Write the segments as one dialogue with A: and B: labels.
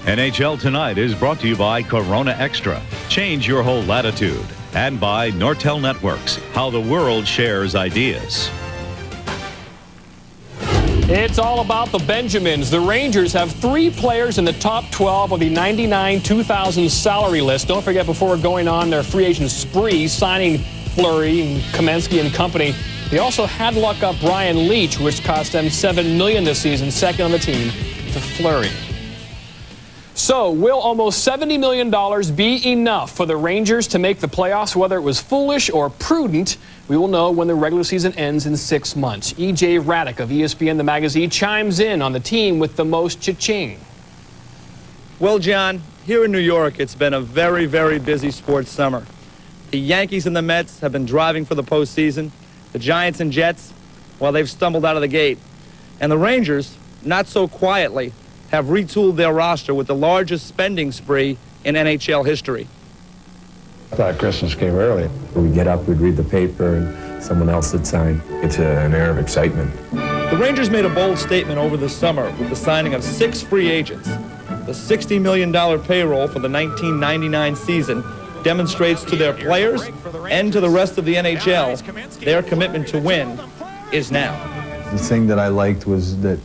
A: NHL Tonight is brought to you by Corona Extra. Change your whole latitude. And by Nortel Networks, how the world shares ideas.
B: It's all about the Benjamins. The Rangers have 3 players in the top 12 of the 99-2000 salary list. Don't forget, before going on their free agent spree, signing Fleury and Kamensky and company, they also had to lock up Brian Leetch, which cost them $7 million this season, second on the team to Fleury. So, will almost $70 million be enough for the Rangers to make the playoffs? Whether it was foolish or prudent, we will know when the regular season ends in 6 months. E.J. Raddick of ESPN The Magazine chimes in on the team with the most cha-ching.
C: Well, John, here in New York, it's been a very, very busy sports summer. The Yankees and the Mets have been driving for the postseason. The Giants and Jets, well, they've stumbled out of the gate. And the Rangers, not so quietly, have retooled their roster with the largest spending spree in NHL history.
D: I thought Christmas came early.
E: We'd get up, we'd read the paper, and someone else would sign. It's an air of excitement.
C: The Rangers made a bold statement over the summer with the signing of 6 free agents. The $60 million payroll for the 1999 season demonstrates to their players and to the rest of the NHL their commitment to win is now.
F: The thing that I liked was that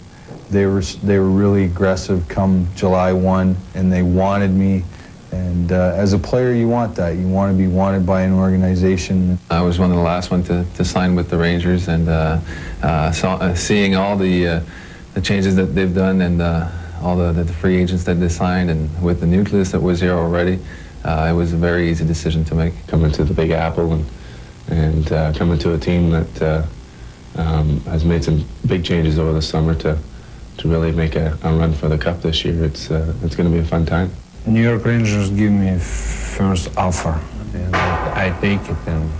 F: they were really aggressive come July 1, and they wanted me. And as a player, you want that. You want to be wanted by an organization.
G: I was one of the last ones to sign with the Rangers, and seeing all the changes that they've done and all the free agents that they signed, and with the nucleus that was here already, it was a very easy decision to make.
E: Coming to the Big Apple and coming to a team that has made some big changes over the summer to really make a run for the Cup this year. It's going to be a fun time.
F: New York Rangers give me first offer, and I take it, and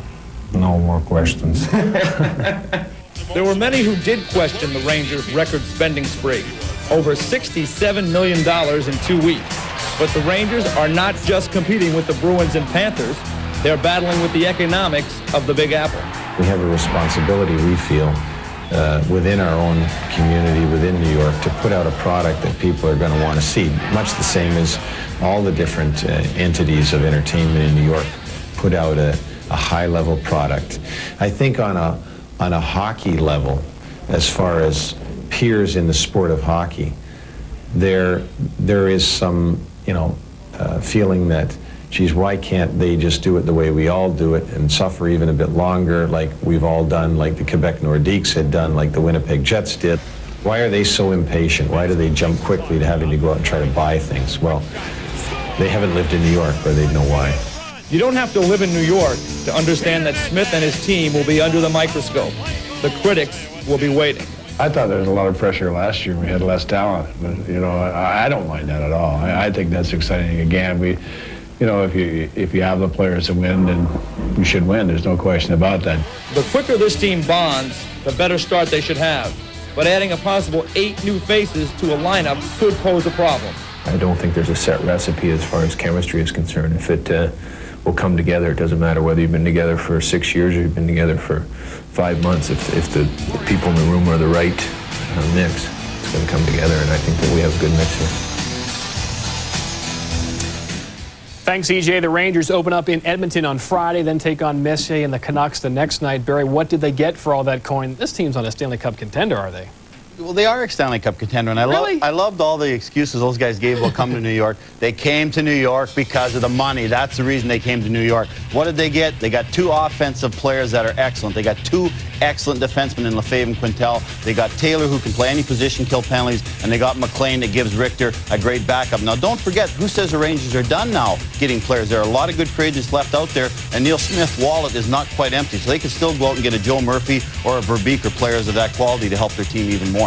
F: no more questions.
C: There were many who did question the Rangers' record spending spree, over $67 million in 2 weeks. But the Rangers are not just competing with the Bruins and Panthers, they're battling with the economics of the Big Apple.
D: We have a responsibility, we feel, within our own community, within New York, to put out a product that people are going to want to see. Much the same as all the different entities of entertainment in New York put out a high-level product. I think on a hockey level, as far as peers in the sport of hockey, there is some, feeling that, geez, why can't they just do it the way we all do it and suffer even a bit longer, like we've all done, like the Quebec Nordiques had done, like the Winnipeg Jets did? Why are they so impatient? Why do they jump quickly to having to go out and try to buy things? Well, they haven't lived in New York, or they'd know why.
C: You don't have to live in New York to understand that Smith and his team will be under the microscope. The critics will be waiting.
D: I thought there was a lot of pressure last year. We had less talent, but I don't mind that at all. I think that's exciting. Again, if you have the players to win, then you should win. There's no question about that.
C: The quicker this team bonds, the better start they should have. But adding a possible 8 new faces to a lineup could pose a problem.
E: I don't think there's a set recipe as far as chemistry is concerned. If it will come together, it doesn't matter whether you've been together for 6 years or you've been together for 5 months. If the people in the room are the right mix, it's going to come together, and I think that we have a good mix here.
B: Thanks, EJ. The Rangers open up in Edmonton on Friday, then take on Messier and the Canucks the next night. Barry, what did they get for all that coin? This team's on a Stanley Cup contender, are they?
H: Well, they are a Stanley Cup contender, and I loved all the excuses those guys gave about coming to New York. They came to New York because of the money. That's the reason they came to New York. What did they get? They got 2 offensive players that are excellent. They got 2 excellent defensemen in Lefebvre and Quintel. They got Taylor, who can play any position, kill penalties, and they got McLean that gives Richter a great backup. Now, don't forget, who says the Rangers are done now getting players? There are a lot of good free agents left out there, and Neil Smith's wallet is not quite empty, so they can still go out and get a Joe Murphy or a Verbeek or players of that quality to help their team even more.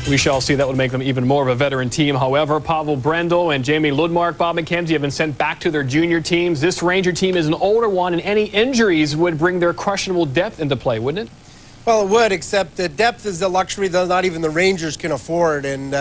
B: We shall see. That would make them even more of a veteran team. However, Pavel Brendel and Jamie Ludmark, Bob McKenzie have been sent back to their junior teams. This Ranger team is an older one, and any injuries would bring their questionable depth into play, wouldn't it?
I: Well, it would, except the depth is a luxury that not even the Rangers can afford. And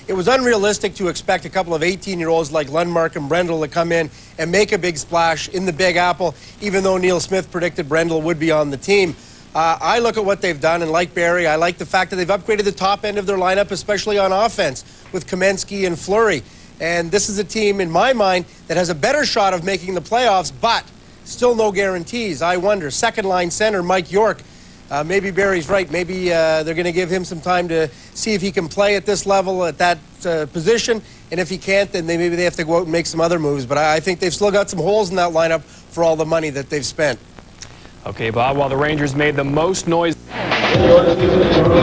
I: it was unrealistic to expect a couple of 18-year-olds like Lundmark and Brendel to come in and make a big splash in the Big Apple, even though Neil Smith predicted Brendel would be on the team. I look at what they've done, and like Barry, I like the fact that they've upgraded the top end of their lineup, especially on offense, with Kamensky and Fleury. And this is a team, in my mind, that has a better shot of making the playoffs, but still no guarantees. I wonder. Second-line center Mike York. Maybe Barry's right. Maybe they're going to give him some time to see if he can play at this level, at that position. And if he can't, then maybe they have to go out and make some other moves. But I think they've still got some holes in that lineup for all the money that they've spent.
B: Okay, Bob, while the Rangers made the most noise.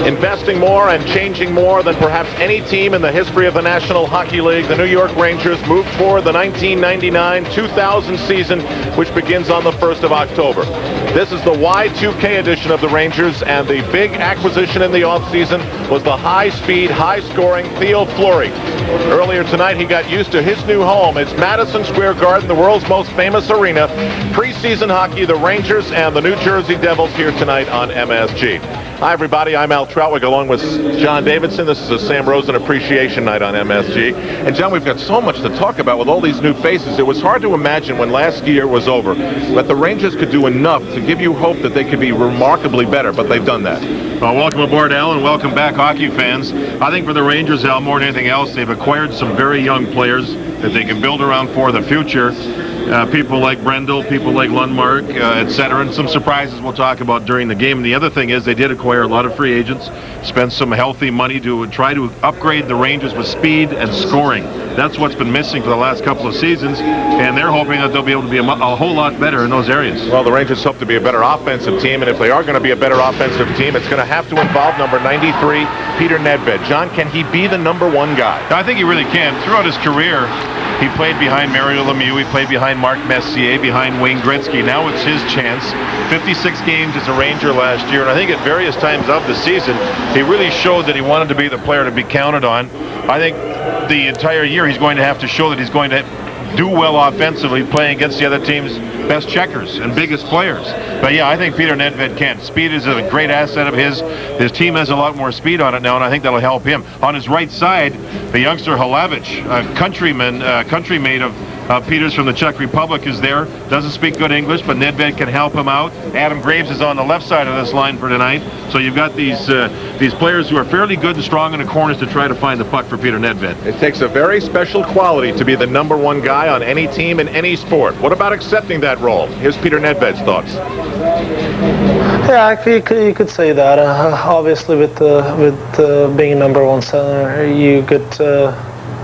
J: Investing more and changing more than perhaps any team in the history of the National Hockey League, the New York Rangers moved forward the 1999-2000 season, which begins on the 1st of October. This is the Y2K edition of the Rangers, and the big acquisition in the offseason was the high-speed, high-scoring Theo Fleury. Earlier tonight, he got used to his new home. It's Madison Square Garden, the world's most famous arena. Preseason hockey, the Rangers and the New Jersey Devils here tonight on MSG. Hi, everybody. I'm Al Troutwig along with John Davidson. This is a Sam Rosen Appreciation Night on MSG. And, John, we've got so much to talk about with all these new faces. It was hard to imagine when last year was over that the Rangers could do enough to give you hope that they could be remarkably better, but they've done that.
K: Well, welcome aboard, Al, and welcome back, hockey fans. I think for the Rangers, Al, more than anything else, they've acquired some very young players that they can build around for the future. People like Brendel, people like Lundmark, etc., and some surprises we'll talk about during the game. And the other thing is they did acquire a lot of free agents, spent some healthy money to try to upgrade the Rangers with speed and scoring. That's what's been missing for the last couple of seasons, and they're hoping that they'll be able to be a whole lot better in those areas.
J: Well, the Rangers hope to be a better offensive team, and if they are going to be a better offensive team, it's going to have to involve number 93, Peter Nedved. John, can he be the number one guy?
K: I think he really can. Throughout his career, he played behind Mario Lemieux, he played behind Mark Messier, behind Wayne Gretzky. Now it's his chance. 56 games as a Ranger last year, and I think at various times of the season, he really showed that he wanted to be the player to be counted on. I think the entire year he's going to have to show that he's going to do well offensively, playing against the other team's best checkers and biggest players. But yeah, I think Peter Nedved can. Speed is a great asset of his. His team has a lot more speed on it now, and I think that'll help him. On his right side, the youngster Halavich, a countrymate of Peters from the Czech Republic, is there. Doesn't speak good English, but Nedved can help him out. Adam Graves is on the left side of this line for tonight. So you've got these players who are fairly good and strong in the corners to try to find the puck for Peter Nedved.
J: It takes a very special quality to be the number one guy on any team in any sport. What about accepting that role? Here's Peter Nedved's thoughts.
L: Yeah, you could say that. Obviously, with being number one center, you get a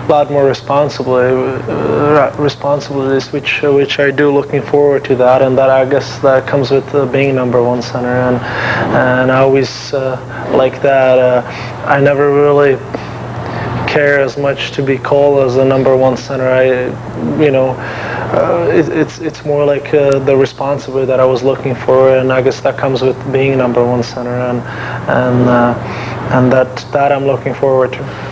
L: lot more responsibilities, which I do looking forward to that, and that I guess that comes with being number one center, and I always like that. I never really care as much to be called as a number one center. It's more like the responsibility that I was looking for, and I guess that comes with being number one center, and that I'm looking forward to.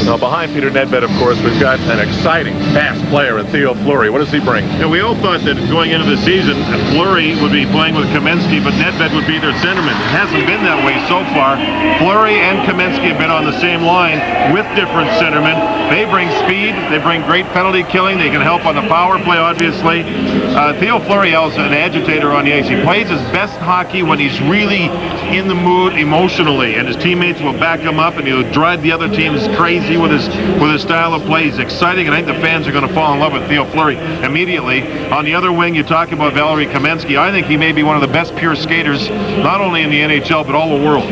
J: Now, behind Peter Nedved, of course, we've got an exciting, fast player in Theo Fleury. What does he bring?
K: Yeah, we all thought that going into the season, Fleury would be playing with Kamensky, but Nedved would be their centerman. It hasn't been that way so far. Fleury and Kamensky have been on the same line with different centermen. They bring speed. They bring great penalty killing. They can help on the power play, obviously. Theo Fleury is an agitator on the ice. He plays his best hockey when he's really in the mood emotionally, and his teammates will back him up, and he'll drive the other teams crazy with his style of play. He's exciting, and I think the fans are going to fall in love with Theo Fleury immediately. On the other wing, you talk about Valery Kamensky. I think he may be one of the best pure skaters, not only in the NHL, but all the world.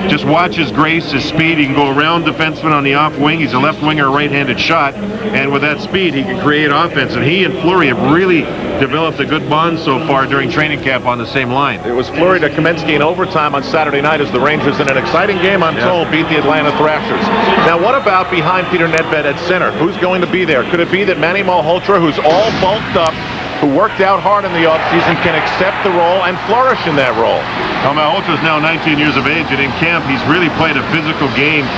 K: Just watch his grace, his speed. He can go around defenseman on the off wing. He's a left winger, a right-handed shot, and with that speed, he can create offense. And he and Fleury have really developed a good bond so far during training camp on the same line.
J: It was Fleury to Kamensky in overtime on Saturday night as the Rangers, in an exciting game, I'm told, beat the Atlanta Thrashers. Now, what about behind Peter Nedved at center? Who's going to be there? Could it be that Manny Malhotra, who's all bulked up, who worked out hard in the offseason, can accept the role and flourish in that role?
K: Well, Malhotra is now 19 years of age, and in camp, he's really played a physical game.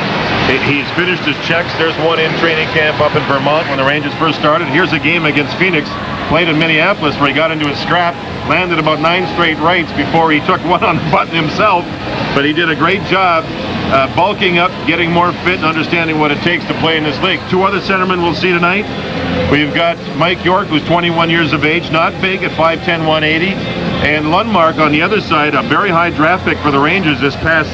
K: He's finished his checks. There's one in training camp up in Vermont when the Rangers first started. Here's a game against Phoenix, played in Minneapolis, where he got into a scrap, landed about 9 straight rights before he took one on the button himself. But he did a great job bulking up, getting more fit, and understanding what it takes to play in this league. Two other centermen we'll see tonight. We've got Mike York, who's 21 years of age, not big at 5'10", 180. And Lundmark on the other side, a very high draft pick for the Rangers this past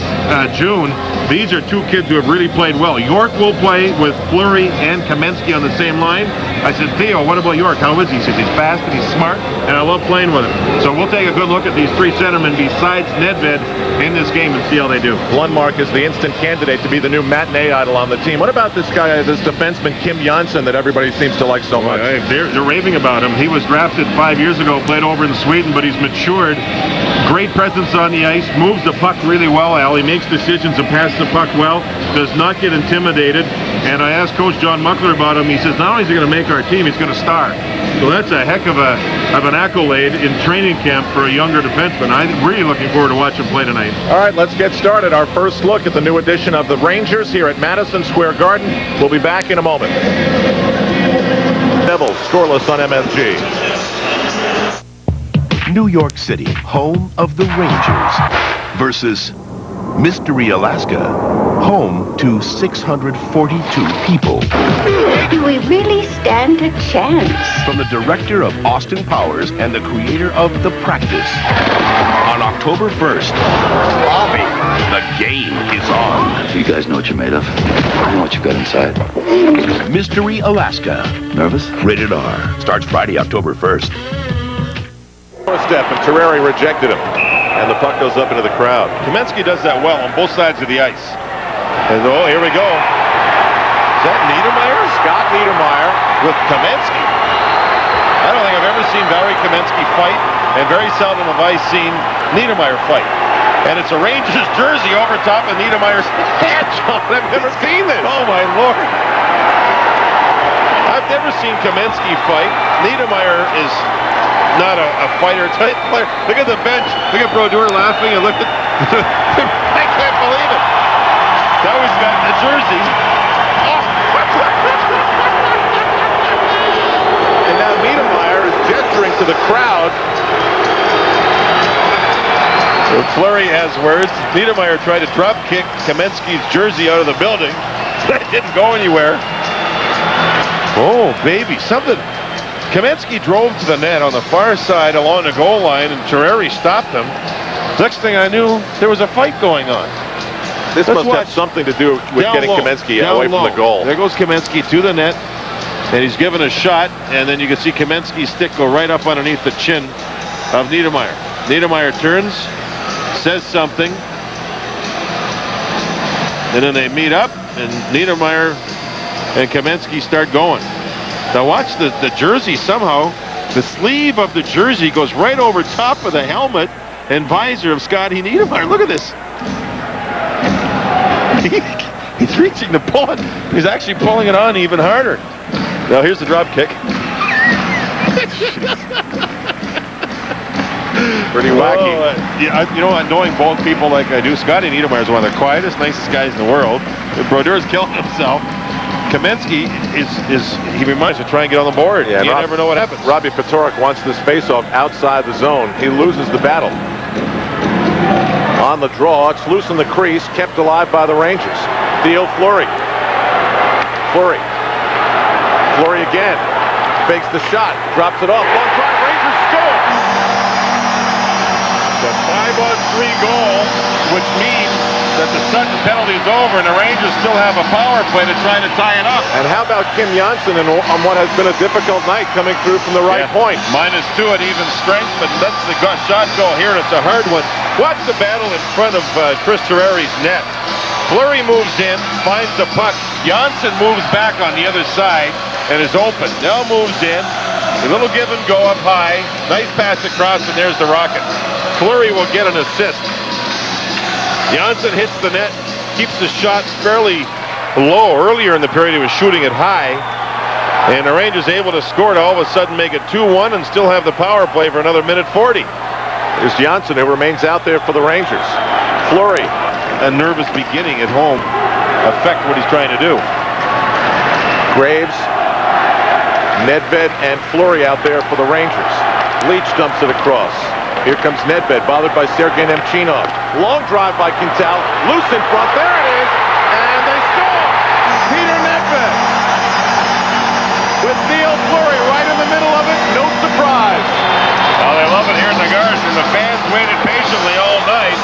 K: June. these are two kids who have really played well. York will play with Fleury and Kamensky on the same line. I said, Theo, what about York? How is he? He says he's fast and he's smart, and I love playing with him. So we'll take a good look at these three centermen besides Nedved in this game and see how they do.
J: Lundmark is the instant candidate to be the new matinee idol on the team. What about this guy, this defenseman, Kim Janssen, that everybody seems to like so much?
K: They're raving about him. He was drafted 5 years ago, played over in Sweden, but he's matured. Great presence on the ice, moves the puck really well, Al. He makes decisions and passes the puck well, does not get intimidated. And I asked Coach John Muckler about him. He says not only is he going to make our team, he's going to star. So that's a heck of an accolade in training camp for a younger defenseman. I'm really looking forward to watching him play tonight.
J: All right, let's get started. Our first look at the new edition of the Rangers here at Madison Square Garden. We'll be back in a moment. Devils scoreless on MSG.
M: New York City, home of the Rangers, versus Mystery Alaska, home to 642 people.
N: Do we really stand a chance?
M: From the director of Austin Powers and the creator of The Practice. On October 1st, Bobby, the game is on.
O: You guys know what you're made of. I know what you've got inside.
M: Mystery Alaska.
O: Nervous?
M: Rated R. Starts Friday, October 1st.
J: Step, and Terreri rejected him. And the puck goes up into the crowd. Kamensky does that well on both sides of the ice. And oh, here we go. Is that Niedermayer? Scott Niedermayer with Kamensky. I don't think I've ever seen Valery Kamensky fight, and very seldom have I seen Niedermayer fight. And it's a Rangers jersey over top of Niedermayer's head, John. I've never seen this. Oh, my Lord. I've never seen Kamensky fight. Niedermayer is not a fighter type player. Look at the bench. Look at Brodeur laughing, and look at I can't believe it. Now he's got the jersey. Oh. And now Niedermayer is gesturing to the crowd. So Fleury has words. Niedermayer tried to drop kick Kamensky's jersey out of the building. It didn't go anywhere. Oh, baby, something. Kamensky drove to the net on the far side along the goal line, and Terreri stopped him. Next thing I knew, there was a fight going on. This must have something to do with getting Kamensky away from the goal. There goes Kamensky to the net, and he's given a shot, and then you can see Kamensky's stick go right up underneath the chin of Niedermayer. Niedermayer turns, says something, and then they meet up, and Niedermayer and Kamensky start going. Now watch the jersey somehow. The sleeve of the jersey goes right over top of the helmet and visor of Scotty Niedermayer. Look at this. He's reaching to pull it. He's actually pulling it on even harder. Now here's the drop kick. Pretty wacky. You know, knowing both people like I do, Scotty Niedermayer is one of the quietest, nicest guys in the world. Brodeur's killing himself. Kamensky he reminds you to try and get on the board. Yeah, you never know what happens. Robbie Ftorek wants this faceoff outside the zone. He loses the battle. On the draw, it's loose in the crease, kept alive by the Rangers. Theo Fleury. Fleury again. Fakes the shot, drops it off. Long drive, Rangers score! The 5-on-3 goal, which means that the sudden penalty is over, and the Rangers still have a power play to try to tie it up. And how about Kim Janssen on what has been a difficult night coming through from the right point? -2 at even strength, but lets the shot go here, and it's a hard one. Watch the battle in front of Chris Terreri's net. Fleury moves in, finds the puck. Janssen moves back on the other side and is open. Now moves in. A little give and go up high. Nice pass across, and there's the rocket. Fleury will get an assist. Janssen hits the net, keeps the shot fairly low. Earlier in the period, he was shooting it high. And the Rangers able to score to all of a sudden make it 2-1 and still have the power play for another minute 40. There's Janssen, who remains out there for the Rangers. Fleury, a nervous beginning at home, affect what he's trying to do. Graves, Nedved, and Fleury out there for the Rangers. Leach dumps it across. Here comes Nedved, bothered by Sergei Nemchinov. Long drive by Quintal, loose in front, there it is, and they score! Peter Nedved with Theo Fleury right in the middle of it, no surprise. Oh, they love it here in the Garden, and the fans waited patiently all night.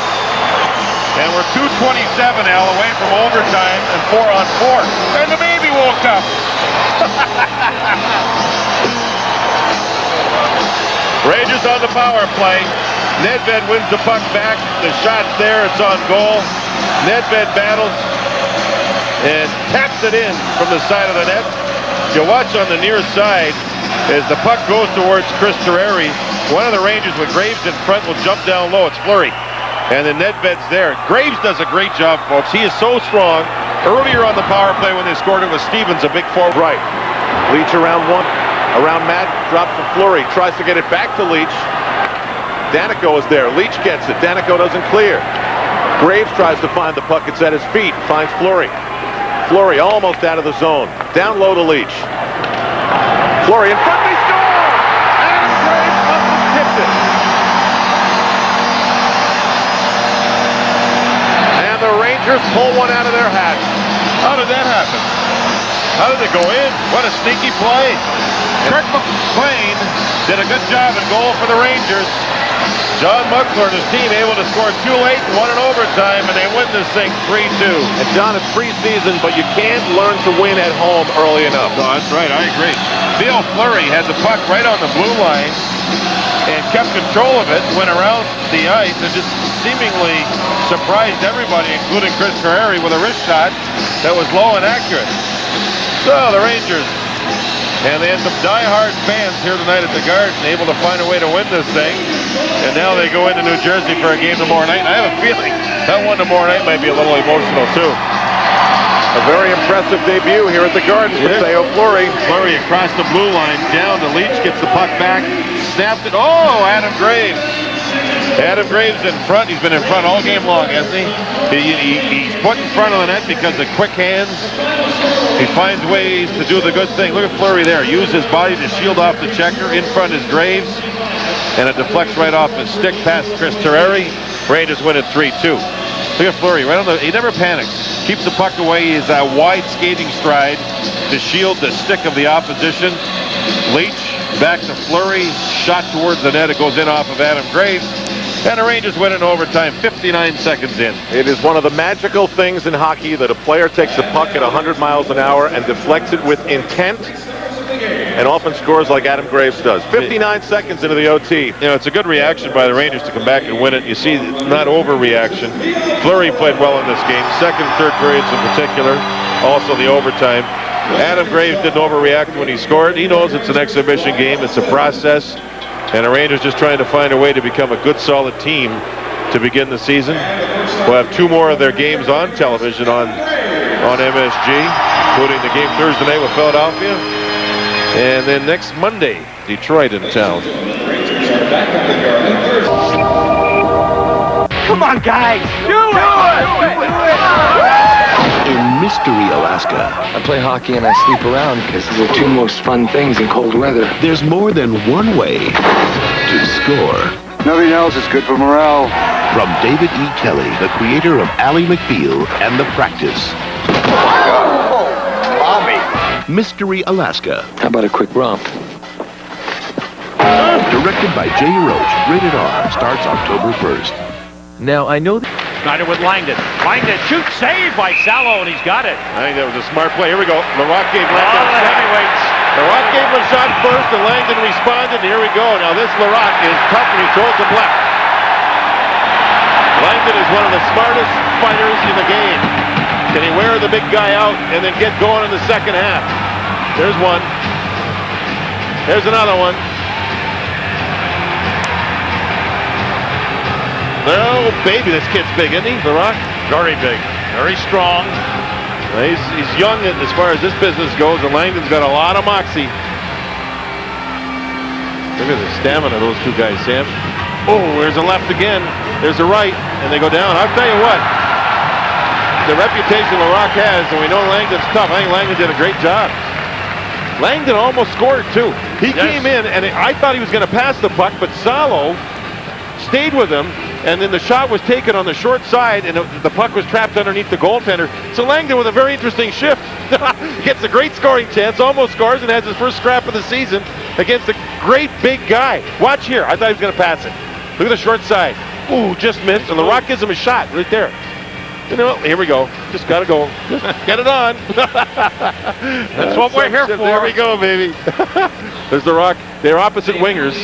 K: And we're 2:27, Al, away from overtime and 4-on-4. And the baby woke up. Rangers on the power play. Nedved wins the puck back. The shot's there. It's on goal. Nedved battles and taps it in from the side of the net. You watch on the near side as the puck goes towards Chris Terreri. One of the Rangers with Graves in front will jump down low. It's Fleury. And then Nedved's there. Graves does a great job, folks. He is so strong. Earlier on the power play when they scored it was Stevens, a big forward.
J: Right. Leach around one. Around Matt. Drops to Fleury. Tries to get it back to Leach. Danico is there. Leach gets it. Danico doesn't clear. Graves tries to find the puck. It's at his feet. Finds Fleury. Fleury almost out of the zone. Down low to Leach. Fleury in front. They score! Adam Graves must have tipped it. And the Rangers pull one out of their hat.
K: How did that happen? How did it go in? What a sneaky play. Kirk McLean did a good job in goal for the Rangers. John Muckler and his team able to score too late and won in overtime, and they win this thing 3-2.
J: And John, it's preseason, but you can't learn to win at home early enough.
K: No, that's right. I agree. Theo Fleury had the puck right on the blue line and kept control of it, went around the ice, and just seemingly surprised everybody, including Chris Terreri, with a wrist shot that was low and accurate. So the Rangers, and they had some die-hard fans here tonight at the Garden, able to find a way to win this thing. And now they go into New Jersey for a game tomorrow night. And I have a feeling that one tomorrow night might be a little emotional, too.
J: A very impressive debut here at the Garden for Theo Fleury.
K: Fleury across the blue line, down to Leach, gets the puck back, snapped it. Oh, Adam Graves. Adam Graves in front. He's been in front all game long, hasn't he? He's put in front of the net because of quick hands. He finds ways to do the good thing. Look at Fleury there. Use his body to shield off the checker. In front is Graves. And it deflects right off his stick past Chris Terreri. Rangers win at 3-2. Look at Fleury. Right on the. He never panics. Keeps the puck away. He has a wide skating stride to shield the stick of the opposition. Leach back to Fleury. Shot towards the net. It goes in off of Adam Graves. And the Rangers win in overtime, 59 seconds in.
J: It is one of the magical things in hockey that a player takes the puck at 100 miles an hour and deflects it with intent and often scores like Adam Graves does. 59 seconds into the OT.
K: You know, it's a good reaction by the Rangers to come back and win it. You see, not overreaction. Fleury played well in this game, second, third periods in particular, also the overtime. Adam Graves didn't overreact when he scored. He knows it's an exhibition game. It's a process. And the Rangers just trying to find a way to become a good, solid team to begin the season. We'll have two more of their games on television on MSG, including the game Thursday night with Philadelphia. And then next Monday, Detroit in town.
P: Come on, guys. Do it!
M: In Mystery, Alaska.
Q: I play hockey and I sleep around because they're the two most fun things in cold weather.
M: There's more than one way to score.
R: Nothing else is good for morale.
M: From David E. Kelly, the creator of Ally McBeal and The Practice.
R: Oh, Bobby.
M: Mystery, Alaska.
Q: How about a quick romp?
M: Directed by Jay Roach, rated R, starts October 1st.
S: Now, I know
T: Snyder with Langdon. Langdon shoots, saved by Salo, and he's got it.
K: I think that was a smart play. Here we go. Larocque gave Langdon a shot. Larocque gave him a shot first, and Langdon responded. Here we go. Now this Larocque is tough, and he throws him left. Langdon is one of the smartest fighters in the game. Can he wear the big guy out and then get going in the second half? There's one. There's another one. No, baby, this kid's big, isn't he, Larocque?
T: Very big, very strong.
K: He's young as far as this business goes, and Langdon's got a lot of moxie. Look at the stamina of those two guys, Sam. Oh, there's a left again. There's a right, and they go down. I'll tell you what, the reputation Larocque has, and we know Langdon's tough. I think Langdon did a great job. Langdon almost scored, too. He came in, and I thought he was going to pass the puck, but Salo stayed with him. And then the shot was taken on the short side, and the puck was trapped underneath the goaltender. So Langdon with a very interesting shift. Gets a great scoring chance, almost scores, and has his first scrap of the season against a great big guy. Watch here. I thought he was going to pass it. Look at the short side. Ooh, just missed, and Larocque gives him a shot right there.
J: You know, here we go. Just got to go. Just get it on.
T: That's what we're here for.
J: There we go, baby. There's the Rock. They're opposite wingers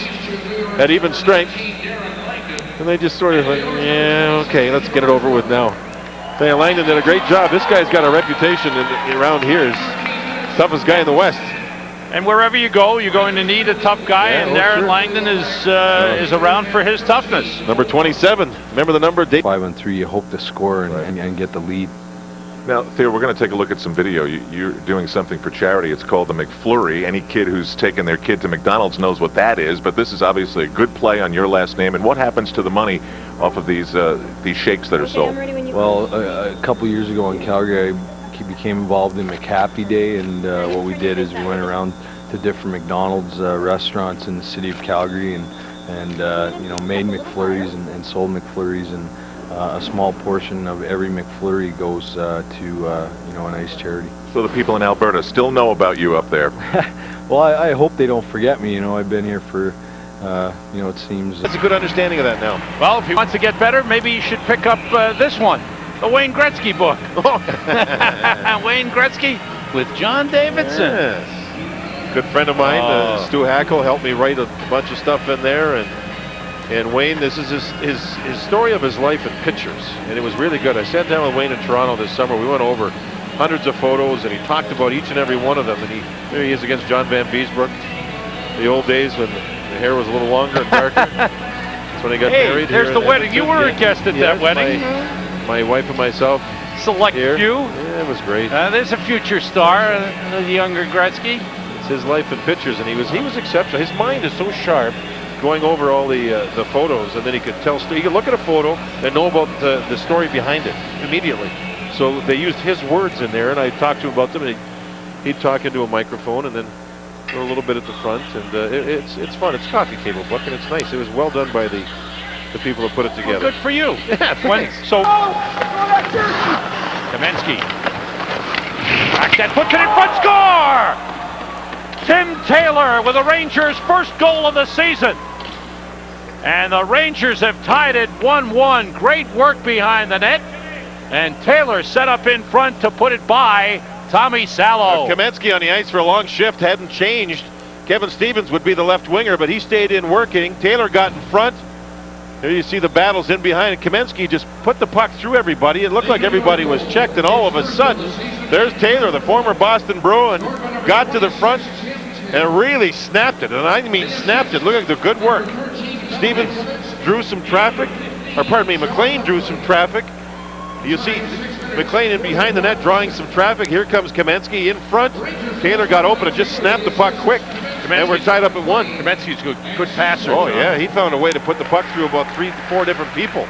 J: at even strength. And they just sort of like, yeah, okay, let's get it over with now. Daniel Langdon did a great job. This guy's got a reputation around here as toughest guy in the West.
T: And wherever you go, you're going to need a tough guy, and Aaron Langdon is around for his toughness.
J: Number 27. Remember the number?
F: 5-3. You hope to score and get the lead.
K: Now, Theo, we're going to take a look at some video. You're doing something for charity. It's called the McFlurry. Any kid who's taken their kid to McDonald's knows what that is, but this is obviously a good play on your last name. And what happens to the money off of these shakes that are sold?
F: Well, a couple years ago in Calgary, I became involved in McHappy Day, and what we did is we went around to different McDonald's restaurants in the city of Calgary and you know, made McFlurries and sold McFlurries, and a small portion of every McFlurry goes to you know, a nice charity.
K: So the people in Alberta still know about you up there.
F: Well, I hope they don't forget me. You know, I've been here for you know, it seems.
J: That's a good understanding of that now.
T: Well, if he wants to get better, maybe he should pick up this one, the Wayne Gretzky book. Wayne Gretzky with John Davidson.
J: Yes. Good friend of mine, Stu Hackle, helped me write a bunch of stuff in there, and Wayne, this is his story of his life in pictures, and it was really good. I sat down with Wayne in Toronto this summer. We went over hundreds of photos, and he talked about each and every one of them. And here he is against John Van Beesbrook, the old days when the hair was a little longer and darker. That's when he got married.
T: There's the wedding. You were a guest at that wedding.
J: My wife and myself.
T: Select few.
J: Yeah, it was great.
T: There's a future star, the younger Gretzky.
J: It's his life in pictures, and he was exceptional. His mind is so sharp, going over all the photos, and then he could tell. He could look at a photo and know about the story behind it immediately. So they used his words in there, and I talked to him about them, and he'd talk into a microphone, and then a little bit at the front, and it's fun. It's a coffee table book, and it's nice. It was well done by the people who put it together.
T: Well, good for you.
J: Yeah, thanks.
T: Kamensky. Back that foot in front, score! Tim Taylor with the Rangers' first goal of the season. And the Rangers have tied it 1-1. Great work behind the net. And Taylor set up in front to put it by Tommy Salo.
J: Kamensky on the ice for a long shift hadn't changed. Kevin Stevens would be the left winger, but he stayed in working. Taylor got in front. Here you see the battles in behind, and Kamensky just put the puck through everybody. It looked like everybody was checked, and all of a sudden, there's Taylor, the former Boston Bruin, got to the front and really snapped it. And I mean snapped it. Look at the good work. Stevens drew some traffic, or pardon me, McLean drew some traffic. You see McLean in behind the net drawing some traffic. Here comes Kamensky in front. Taylor got open and just snapped the puck quick. And we're tied up at 1.
T: Kamensky's a good passer.
J: Oh, yeah, he found a way to put the puck through about 3 to 4 different people.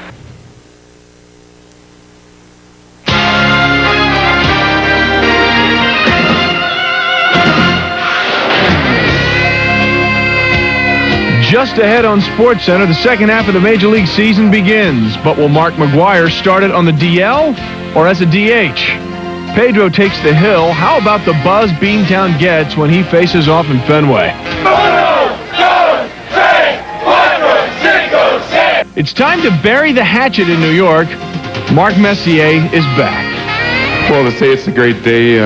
P: Just ahead on SportsCenter, the second half of the Major League season begins. But will Mark McGuire start it on the DL or as a DH? Pedro takes the hill. How about the buzz Beantown gets when he faces off in Fenway? It's time to bury the hatchet in New York. Mark Messier is back.
S: Well, to say it's a great day,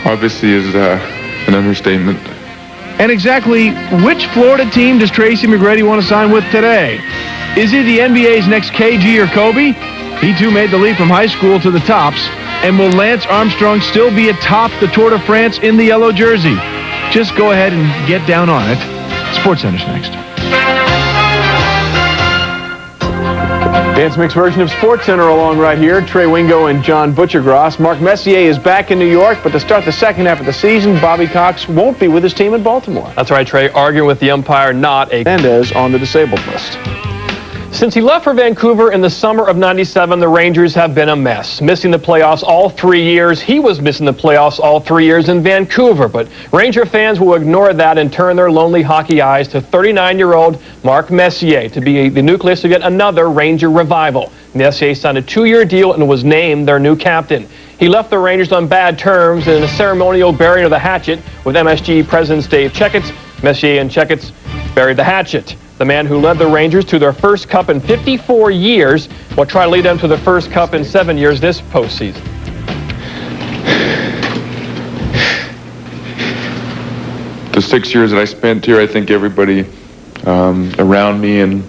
S: obviously, is an understatement.
P: And exactly which Florida team does Tracy McGrady want to sign with today? Is he the NBA's next KG or Kobe? He too made the leap from high school to the tops. And will Lance Armstrong still be atop the Tour de France in the yellow jersey? Just go ahead and get down on it. SportsCenter's next. Dance Mix version of SportsCenter along right here. Trey Wingo and John Butchergross. Mark Messier is back in New York, but to start the second half of the season, Bobby Cox won't be with his team in Baltimore.
B: That's right, Trey, arguing with the umpire not a
P: Hernandez on the disabled list.
B: Since he left for Vancouver in the summer of '97, the Rangers have been a mess, missing the playoffs all 3 years. He was missing the playoffs all 3 years in Vancouver, but Ranger fans will ignore that and turn their lonely hockey eyes to 39-year-old Mark Messier to be the nucleus of yet another Ranger revival. Messier signed a 2-year deal and was named their new captain. He left the Rangers on bad terms in a ceremonial burying of the hatchet with MSG President Dave Checketts. Messier and Checketts buried the hatchet. the man who led the Rangers to their first cup in 54 years, will try to lead them to the first cup in 7 years this postseason.
S: The 6 years that I spent here, I think everybody around me and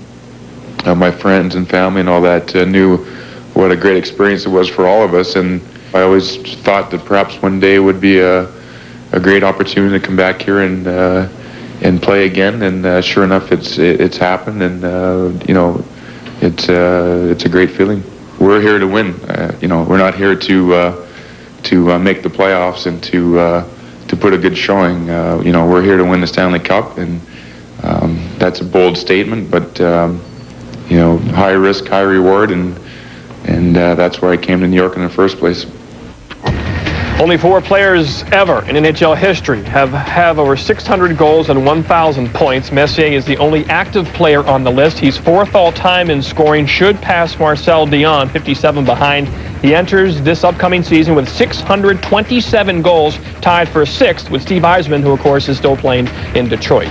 S: my friends and family and all that knew what a great experience it was for all of us. And I always thought that perhaps one day would be a great opportunity to come back here and play again. And sure enough, it's happened. And you know, it's a great feeling. We're here to win. You know, we're not here to make the playoffs and to put a good showing. You know, we're here to win the Stanley Cup, and that's a bold statement, but you know, high risk, high reward, and that's why I came to New York in the first place.
B: Only 4 players ever in NHL history have over 600 goals and 1,000 points. Messier is the only active player on the list. He's 4th all-time in scoring, should pass Marcel Dion, 57 behind. He enters this upcoming season with 627 goals, tied for 6th with Steve Yzerman, who, of course, is still playing in Detroit.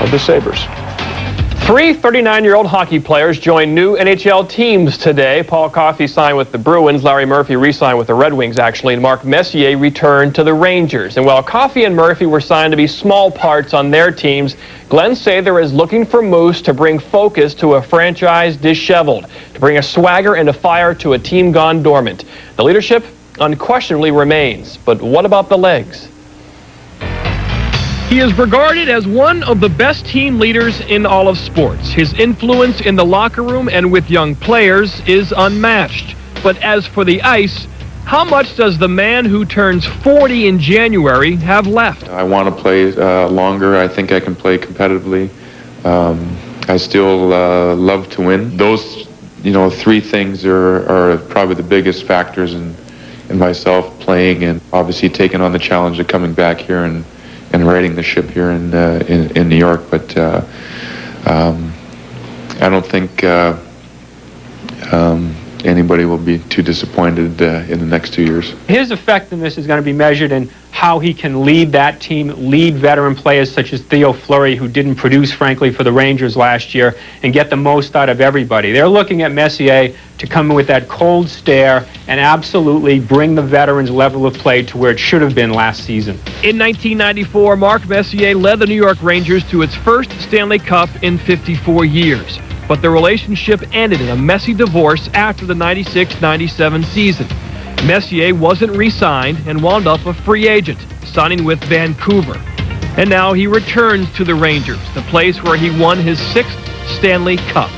B: Of the Sabres. 3 39-year-old hockey players joined new NHL teams today. Paul Coffey signed with the Bruins. Larry Murphy re-signed with the Red Wings, actually. And Mark Messier returned to the Rangers. And while Coffey and Murphy were signed to be small parts on their teams, Glenn Sather is looking for moves to bring focus to a franchise disheveled, to bring a swagger and a fire to a team gone dormant. The leadership unquestionably remains. But what about the legs?
P: He is regarded as one of the best team leaders in all of sports. His influence in the locker room and with young players is unmatched. But as for the ice, how much does the man who turns 40 in January have left?
S: I want to play longer. I think I can play competitively. I still love to win. Those, you know, 3 things are probably the biggest factors in myself playing, and obviously taking on the challenge of coming back here and riding the ship here in New York. But I don't think anybody will be too disappointed in the next 2 years.
U: His effectiveness is going to be measured in how he can lead that team, lead veteran players such as Theo Fleury, who didn't produce, frankly, for the Rangers last year, and get the most out of everybody. They're looking at Messier to come in with that cold stare and absolutely bring the veterans' level of play to where it should have been last season.
P: In 1994, Mark Messier led the New York Rangers to its first Stanley Cup in 54 years. But the relationship ended in a messy divorce after the 96-97 season. Messier wasn't re-signed and wound up a free agent, signing with Vancouver. And now he returns to the Rangers, the place where he won his 6th Stanley Cup.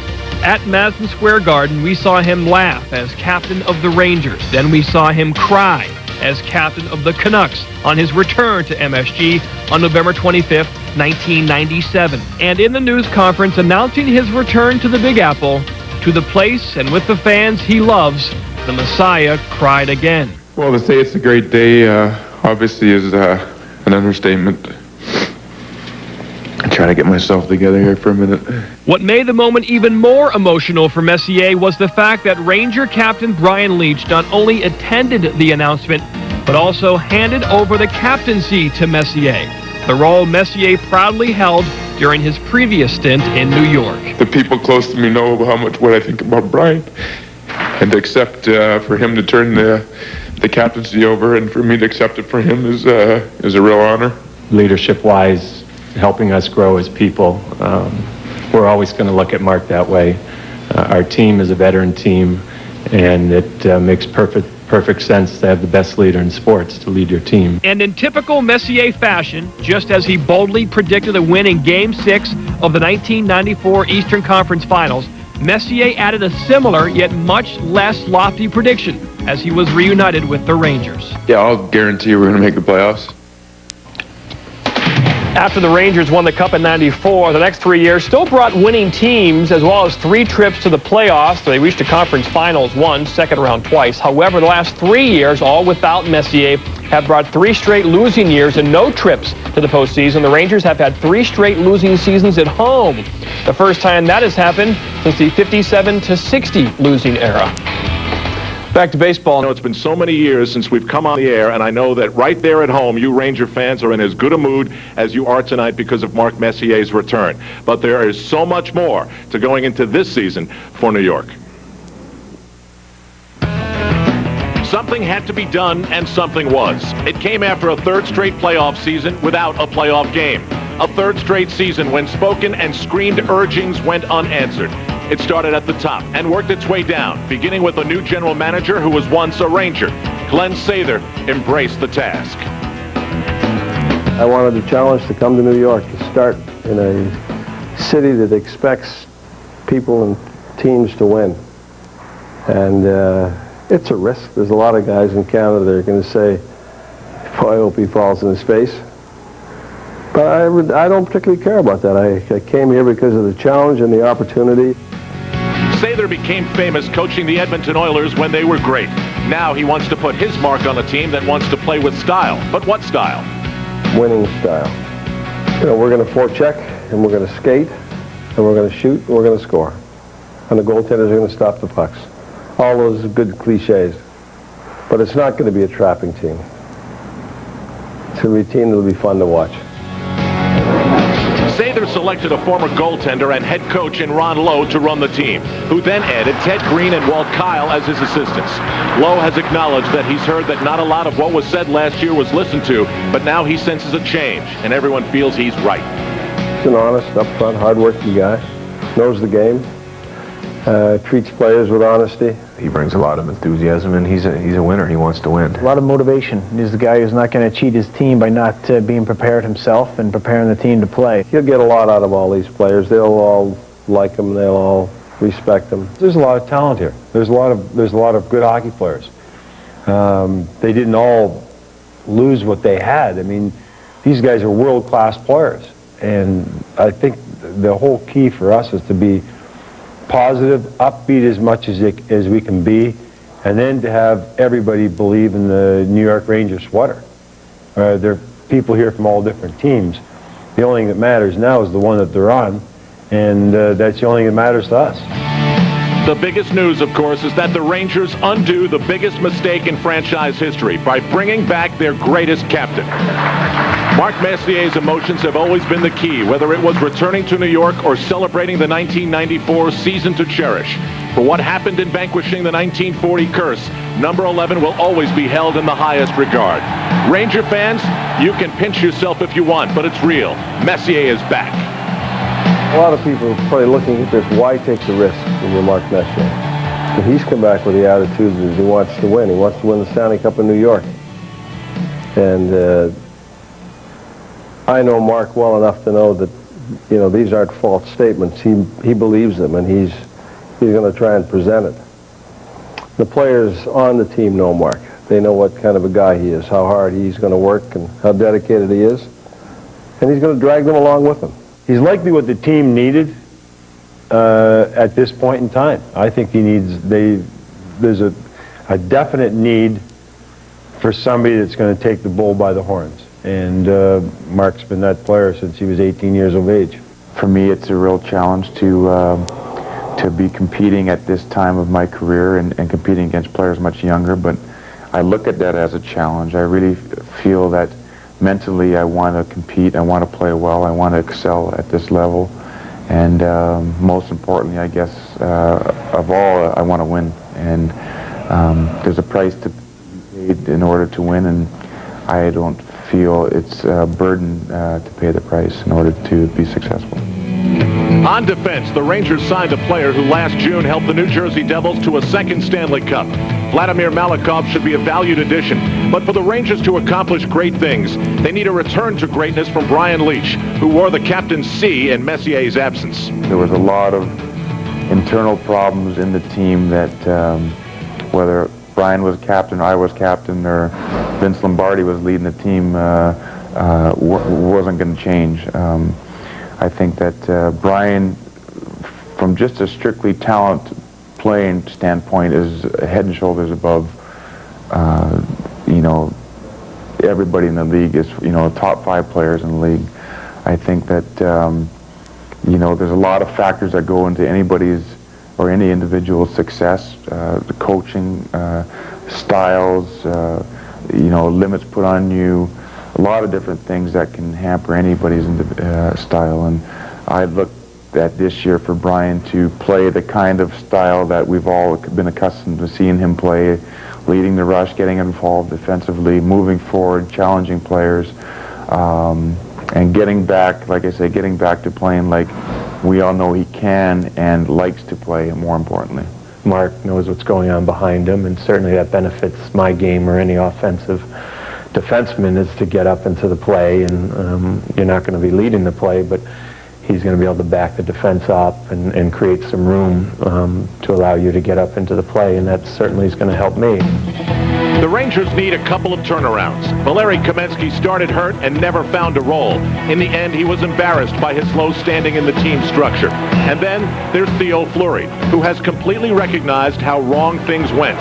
P: At Madison Square Garden, we saw him laugh as captain of the Rangers. Then we saw him cry as captain of the Canucks on his return to MSG on November 25th, 1997. And in the news conference announcing his return to the Big Apple, to the place and with the fans he loves, the Messiah cried again.
S: Well, to say it's a great day obviously is an understatement. I'm trying to get myself together here for a minute.
P: What made the moment even more emotional for Messier was the fact that Ranger captain Brian Leetch not only attended the announcement, but also handed over the captaincy to Messier, the role Messier proudly held during his previous stint in New York.
S: The people close to me know what I think about Brian, and to accept for him to turn the captaincy over and for me to accept it for him is a real honor.
V: Leadership-wise, helping us grow as people, we're always going to look at Mark that way. Our team is a veteran team, and it makes perfect sense to have the best leader in sports to lead your team.
P: And in typical Messier fashion, just as he boldly predicted a win in Game 6 of the 1994 Eastern Conference Finals, Messier added a similar yet much less lofty prediction as he was reunited with the Rangers.
S: Yeah, I'll guarantee we're going to make the playoffs.
B: After the Rangers won the Cup in '94, the next 3 years still brought winning teams, as well as 3 trips to the playoffs. They reached the conference finals once, second round twice. However, the last 3 years, all without Messier, have brought 3 straight losing years and no trips to the postseason. The Rangers have had 3 straight losing seasons at home, the first time that has happened since the 57-60 losing era.
P: Back to baseball.
K: I know it's been so many years since we've come on the air, and I know that right there at home, you Ranger fans are in as good a mood as you are tonight because of Mark Messier's return. But there is so much more to going into this season for New York. Something had to be done, and something was. It came after a third straight playoff season without a playoff game. A third straight season when spoken and screamed urgings went unanswered. It started at the top and worked its way down, beginning with a new general manager who was once a Ranger. Glenn Sather embraced the task.
A: I wanted the challenge to come to New York, to start in a city that expects people and teams to win. And it's a risk. There's a lot of guys in Canada that are going to say, boy, I hope he falls in his face. But I don't particularly care about that. I came here because of the challenge and the opportunity.
K: Sather became famous coaching the Edmonton Oilers when they were great. Now he wants to put his mark on a team that wants to play with style. But what style?
A: Winning style. You know, we're going to forecheck, and we're going to skate, and we're going to shoot, and we're going to score. And the goaltenders are going to stop the pucks. All those good cliches. But it's not going to be a trapping team. It's going to be a team that will be fun to watch.
K: Sather selected a former goaltender and head coach in Ron Lowe to run the team, who then added Ted Green and Walt Kyle as his assistants. Lowe has acknowledged that he's heard that not a lot of what was said last year was listened to, but now he senses a change, and everyone feels he's right.
A: He's an honest, upfront, hard-working guy, knows the game, treats players with honesty.
E: He brings a lot of enthusiasm, and he's a winner. He wants to win.
G: A lot of motivation. He's the guy who's not going to cheat his team by not being prepared himself and preparing the team to play.
A: He'll get a lot out of all these players. They'll all like him. They'll all respect him.
F: There's a lot of talent here. There's a lot of good hockey players. They didn't all lose what they had. I mean, these guys are world-class players, and I think the whole key for us is to be positive, upbeat as much as we can be, and then to have everybody believe in the New York Rangers sweater. There are people here from all different teams. The only thing that matters now is the one that they're on, and that's the only thing that matters to us.
K: The biggest news, of course, is that the Rangers undo the biggest mistake in franchise history by bringing back their greatest captain. Mark Messier's emotions have always been the key, whether it was returning to New York or celebrating the 1994 season to cherish. For what happened in vanquishing the 1940 curse, number 11 will always be held in the highest regard. Ranger fans, you can pinch yourself if you want, but it's real. Messier is back.
A: A lot of people are probably looking at this, why take the risk when you're Mark Messier? But he's come back with the attitude that he wants to win. He wants to win the Stanley Cup in New York. And I know Mark well enough to know that, you know, these aren't false statements. He believes them, and he's going to try and present it. The players on the team know Mark. They know what kind of a guy he is, how hard he's going to work, and how dedicated he is. And he's going to drag them along with him.
F: He's likely what the team needed at this point in time. I think there's a definite need for somebody that's going to take the bull by the horns. And Mark's been that player since he was 18 years of age.
W: For me, it's a real challenge to be competing at this time of my career and competing against players much younger, but I look at that as a challenge. I really feel that mentally I want to compete, I want to play well, I want to excel at this level, and most importantly, I guess, of all, I want to win. And there's a price to be paid in order to win, and I don't feel it's a burden to pay the price in order to be successful.
K: On defense, the Rangers signed a player who last June helped the New Jersey Devils to a second Stanley Cup. Vladimir Malikov should be a valued addition, but for the Rangers to accomplish great things, they need a return to greatness from Brian Leetch, who wore the captain's C in Messier's absence.
W: There was a lot of internal problems in the team that whether Brian was captain, or I was captain, or Vince Lombardi was leading the team, wasn't going to change. I think that Brian, from just a strictly talent playing standpoint, is head and shoulders above, everybody in the league. Is, top 5 players in the league. I think that, there's a lot of factors that go into anybody's or any individual's success. The coaching styles, limits put on you, a lot of different things that can hamper anybody's style. And I look at this year for Brian to play the kind of style that we've all been accustomed to seeing him play, leading the rush, getting involved defensively, moving forward, challenging players, and getting back, like I say, getting back to playing like we all know he can and likes to play, more importantly.
V: Mark knows what's going on behind him, and certainly that benefits my game or any offensive defenseman, is to get up into the play, and you're not going to be leading the play, but he's going to be able to back the defense up and create some room to allow you to get up into the play, and that certainly is going to help me.
J: The Rangers need a couple of turnarounds. Valeri Kamensky started hurt and never found a role. In the end, he was embarrassed by his low standing in the team structure. And then there's Theo Fleury, who has completely recognized how wrong things went.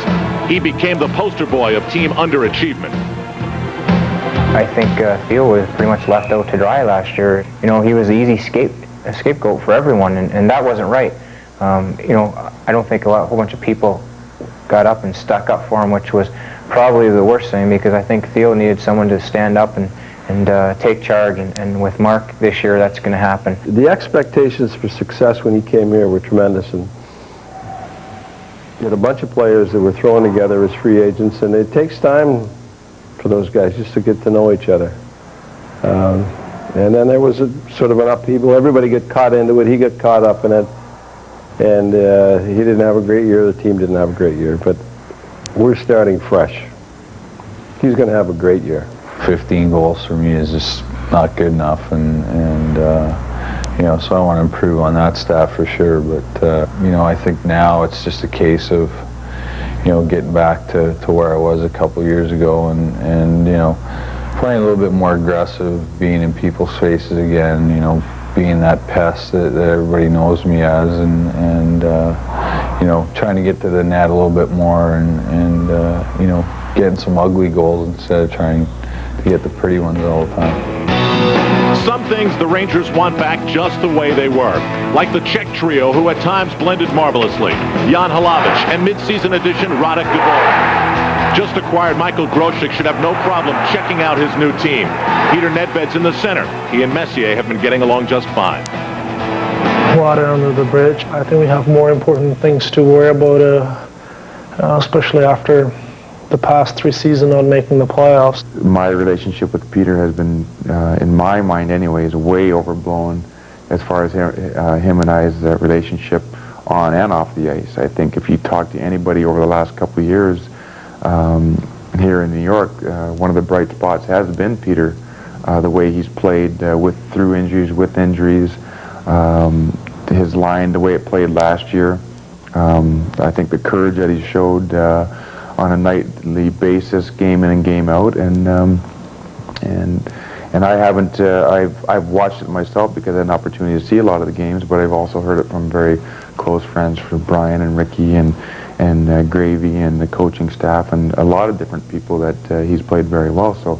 J: He became the poster boy of team underachievement.
C: I think Theo was pretty much left out to dry last year. You know, he was the easy scapegoat for everyone, and that wasn't right. I don't think a whole bunch of people got up and stuck up for him, which was probably the worst thing, because I think Theo needed someone to stand up and take charge, and with Mark this year, that's going to happen.
A: The expectations for success when he came here were tremendous, and you had a bunch of players that were thrown together as free agents, and it takes time for those guys just to get to know each other. And then there was a sort of an upheaval. Everybody got caught into it. He got caught up in it, and he didn't have a great year. The team didn't have a great year, but we're starting fresh. He's going to have a great year.
F: 15 goals for me is just not good enough, and so I want to improve on that stat for sure. But I think now it's just a case of getting back to where I was a couple years ago, and playing a little bit more aggressive, being in people's faces again, being that pest that everybody knows me as, and trying to get to the net a little bit more, and getting some ugly goals instead of trying to get the pretty ones all the time.
J: Some things the Rangers want back just the way they were, like the Czech trio who at times blended marvelously, Jan Hlavich and mid-season addition Radek Dvorak. Just acquired Michael Grosek should have no problem checking out his new team. Peter Nedved's in the center. He and Messier have been getting along just fine.
L: Water under the bridge. I think we have more important things to worry about, especially after the past 3 seasons on making the playoffs.
W: My relationship with Peter has been, in my mind anyways, way overblown as far as him and I's relationship on and off the ice. I think if you talk to anybody over the last couple of years here in New York, one of the bright spots has been Peter, the way he's played through injuries, with injuries, his line, the way it played last year. I think the courage that he showed on a nightly basis, game in and game out, and I haven't. I've watched it myself because I had an opportunity to see a lot of the games, but I've also heard it from very close friends, from Brian and Ricky and Gravy and the coaching staff and a lot of different people that he's played very well. So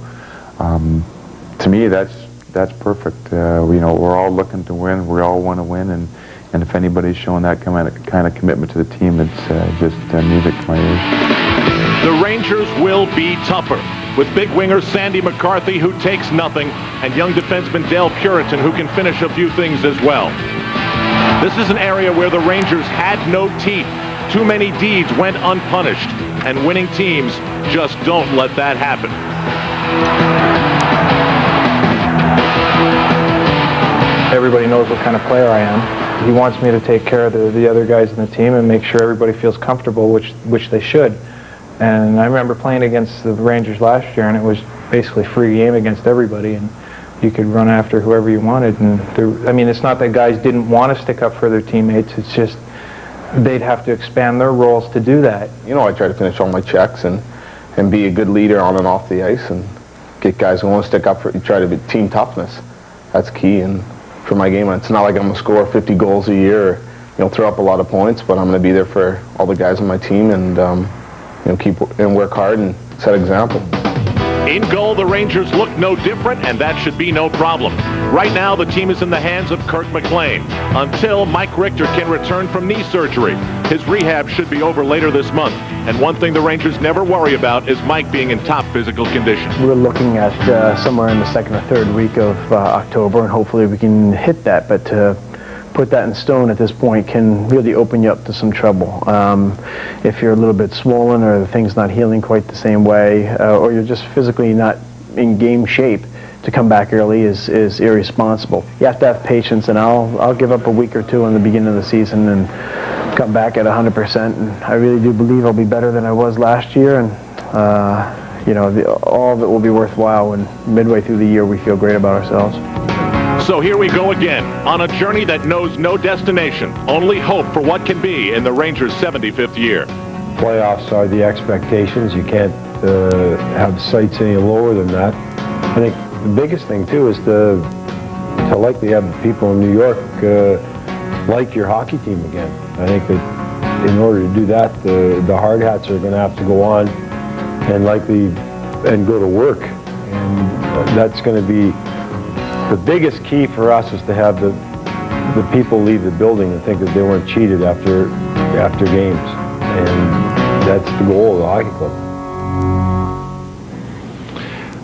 W: to me, that's perfect. We're all looking to win. We all want to win, and if anybody's showing that kind of commitment to the team, it's just music to my ears.
J: The Rangers will be tougher, with big winger Sandy McCarthy, who takes nothing, and young defenseman Dale Puritan, who can finish a few things as well. This is an area where the Rangers had no teeth. Too many deeds went unpunished, and winning teams just don't let that happen.
G: Everybody knows what kind of player I am. He wants me to take care of the other guys in the team and make sure everybody feels comfortable, which they should. And I remember playing against the Rangers last year, and it was basically free game against everybody, and you could run after whoever you wanted. And it's not that guys didn't want to stick up for their teammates. It's just they'd have to expand their roles to do that.
D: I try to finish all my checks and be a good leader on and off the ice, and get guys who want to stick up for. Try to be team toughness. That's key. And for my game, it's not like I'm going to score 50 goals a year, or throw up a lot of points, but I'm going to be there for all the guys on my team and keep and work hard and set example.
J: In goal, the Rangers look no different, and that should be no problem. Right now, the team is in the hands of Kirk McLean until Mike Richter can return from knee surgery. His rehab should be over later this month. And one thing the Rangers never worry about is Mike being in top physical condition.
G: We're looking at somewhere in the second or third week of October, and hopefully we can hit that. But to put that in stone at this point can really open you up to some trouble. If you're a little bit swollen or the thing's not healing quite the same way, or you're just physically not in game shape, to come back early is irresponsible. You have to have patience, and I'll give up a week or two in the beginning of the season and come back at 100%. And I really do believe I'll be better than I was last year, and all of it will be worthwhile when midway through the year we feel great about ourselves.
J: So here we go again, on a journey that knows no destination, only hope for what can be in the Rangers' 75th year.
A: Playoffs are the expectations. You can't have sights any lower than that. I think the biggest thing, too, is to likely have people in New York like your hockey team again. I think that in order to do that, the hard hats are going to have to go on and go to work. And that's going to be the biggest key for us, is to have the people leave the building and think that they weren't cheated after games. And that's the goal of the hockey club.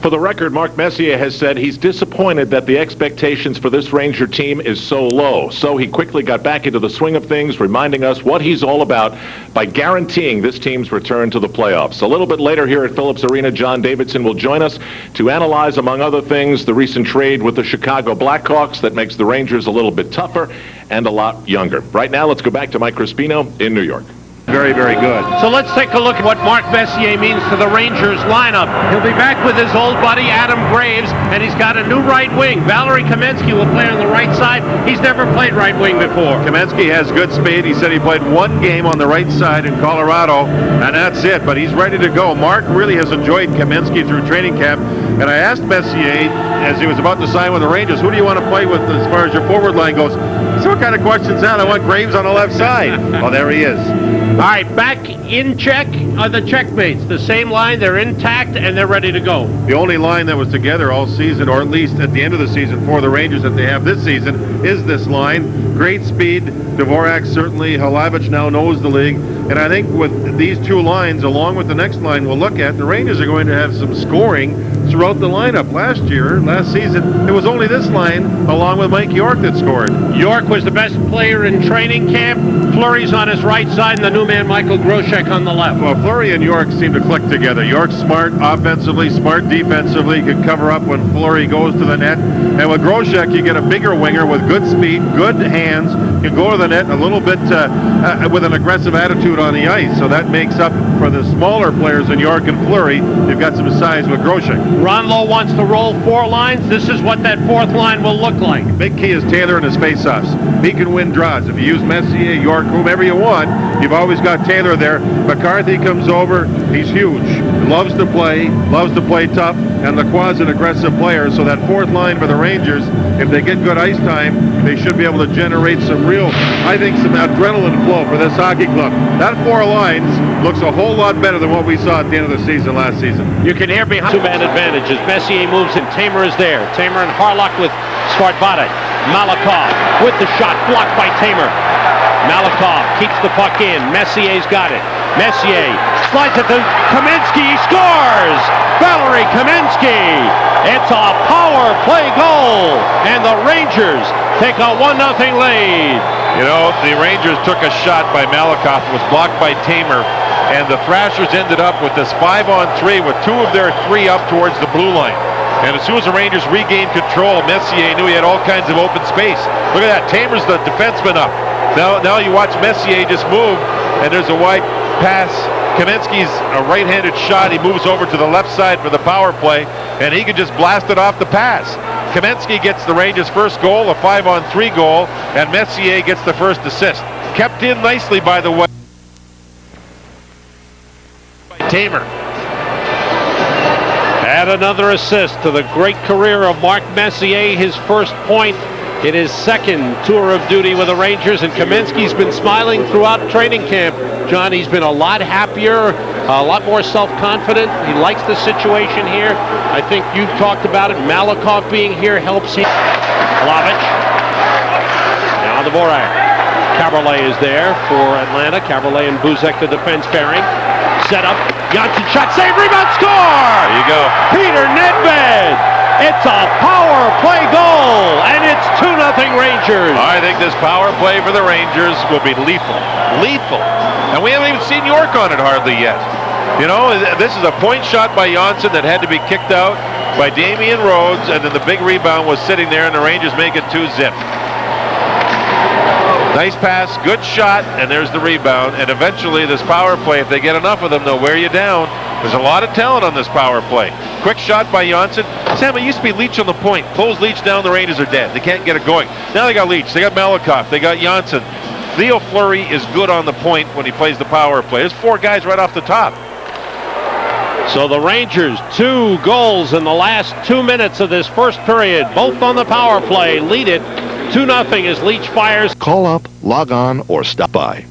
J: For the record, Mark Messier has said he's disappointed that the expectations for this Ranger team is so low. So he quickly got back into the swing of things, reminding us what he's all about by guaranteeing this team's return to the playoffs. A little bit later here at Phillips Arena, John Davidson will join us to analyze, among other things, the recent trade with the Chicago Blackhawks that makes the Rangers a little bit tougher and a lot younger. Right now, let's go back to Mike Crispino in New York.
K: Very, very good.
T: So let's take a look at what Mark Messier means to the Rangers lineup. He'll be back with his old buddy Adam Graves, and he's got a new right wing. Valery Kamensky will play on the right side. He's never played right wing before.
K: Kamensky has good speed. He said he played one game on the right side in Colorado, and that's it. But he's ready to go. Mark really has enjoyed Kamensky through training camp. And I asked Messier, as he was about to sign with the Rangers, who do you want to play with as far as your forward line goes? So what kind of question's that? I want Graves on the left side. Oh, there he is.
T: All right, back in check are the checkmates. The same line, they're intact, and they're ready to go.
K: The only line that was together all season, or at least at the end of the season for the Rangers that they have this season, is this line. Great speed. Dvorak certainly. Halabich now knows the league. And I think with these two lines, along with the next line we'll look at, the Rangers are going to have some scoring throughout the lineup. Last season, it was only this line, along with Mike York, that scored.
T: York was the best player in training camp. Fleury's on his right side, and the new man, Michael Groshek, on the left.
K: Well, Fleury and York seem to click together. York's smart offensively, smart defensively, can cover up when Fleury goes to the net. And with Groshek, you get a bigger winger with good speed, good hands, can go to the net a little bit with an aggressive attitude on the ice. So that makes up for the smaller players in York and Fleury. You've got some size with Groshek.
T: Ron Lowe wants to roll four lines. This is what that fourth line will look like.
K: Big key is Taylor and his face-offs. He can win draws. If you use Messier, York, whomever you want, you've always got Taylor there. McCarthy comes over. He's huge. Loves to play tough, and Lacroix's an aggressive player. So that fourth line for the Rangers, if they get good ice time, they should be able to generate some adrenaline flow for this hockey club. That four lines looks a whole lot better than what we saw at the end of the season last season.
T: You can hear behind two-man advantage as Messier moves and Tamer is there. Tamer and Harlock with Svartbada. Malakoff with the shot blocked by Tamer. Malakoff keeps the puck in. Messier's got it. Messier slides it to Kamensky. He scores! Valery Kamensky! It's a power play goal, and the Rangers take a 1-0 lead.
K: You know, the Rangers took a shot by Malakoff. It was blocked by Tamer, and the Thrashers ended up with this 5-on-3 with two of their three up towards the blue line. And as soon as the Rangers regained control, Messier knew he had all kinds of open space. Look at that. Tamer's the defenseman up. Now you watch Messier just move, and there's a wide pass. Kamensky's a right-handed shot. He moves over to the left side for the power play, and he can just blast it off the pass. Kamensky gets the Rangers' first goal, a 5-on-3 goal, and Messier gets the first assist. Kept in nicely, by the way.
T: Tamer. Add another assist to the great career of Mark Messier, his first point in his second tour of duty with the Rangers, and Kamensky's been smiling throughout training camp. John, he's been a lot happier
H: A lot more self-confident. He likes the situation here. I think you've talked about it. Malakoff being here helps him. Hlavich. Now Dvorak. Caberlet is there for Atlanta. Caberlet and Buzek, the defense pairing. Set up. Janssen shot, save, rebound, score!
J: There you go.
H: Peter Nedved. It's a power play goal, and it's 2-0 Rangers.
J: I think this power play for the Rangers will be lethal. Lethal. And we haven't even seen York on it hardly yet. You know, this is a point shot by Janssen that had to be kicked out by Damian Rhodes, and then the big rebound was sitting there, and the Rangers make it 2-0. Nice pass, good shot, and there's the rebound. And eventually this power play, if they get enough of them, they'll wear you down. There's a lot of talent on this power play. Quick shot by Janssen. Sam, it used to be Leach on the point. Close Leach down, the Rangers are dead. They can't get it going. Now they got Leach, they got Malakoff, they got Janssen. Theo Fleury is good on the point when he plays the power play. There's 4 guys right off the top.
H: So the Rangers, 2 goals in the last 2 minutes of this first period, both on the power play, lead it 2-0 as Leach fires.
M: Call up, log on, or stop by.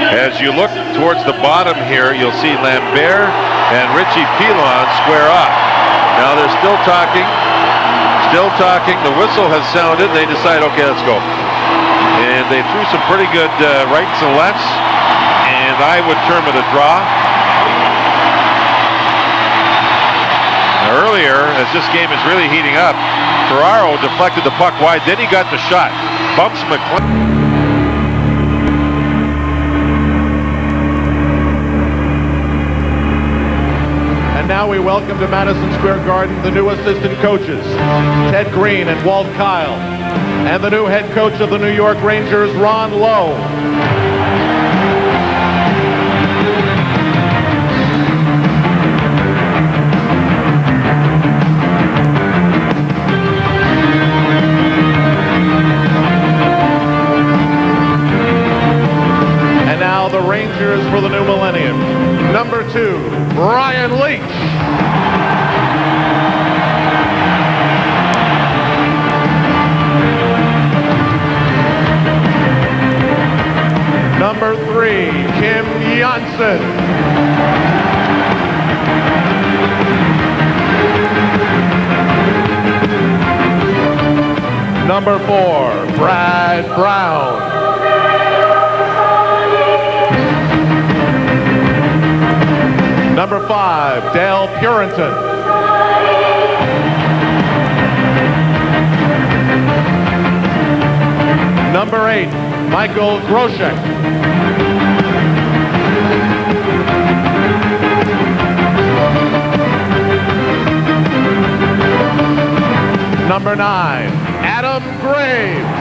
J: As you look towards the bottom here, you'll see Lambert and Richie Pilon square off. Now they're still talking. The whistle has sounded. They decide, okay, let's go. And they threw some pretty good rights and lefts, and I would term it a draw. Now, earlier, as this game is really heating up, Ferraro deflected the puck wide, then he got the shot. Bumps McLean. Now we welcome to Madison Square Garden the new assistant coaches, Ted Green and Walt Kyle, and the new head coach of the New York Rangers, Ron Lowe. And now the Rangers for the new millennium. Number 2, Brian Leach. Number 3, Kim Janssen. Number 4, Brad Brown. Number 5, Dale Purinton. Number 8, Michael Groshek. Number 9, Adam Graves.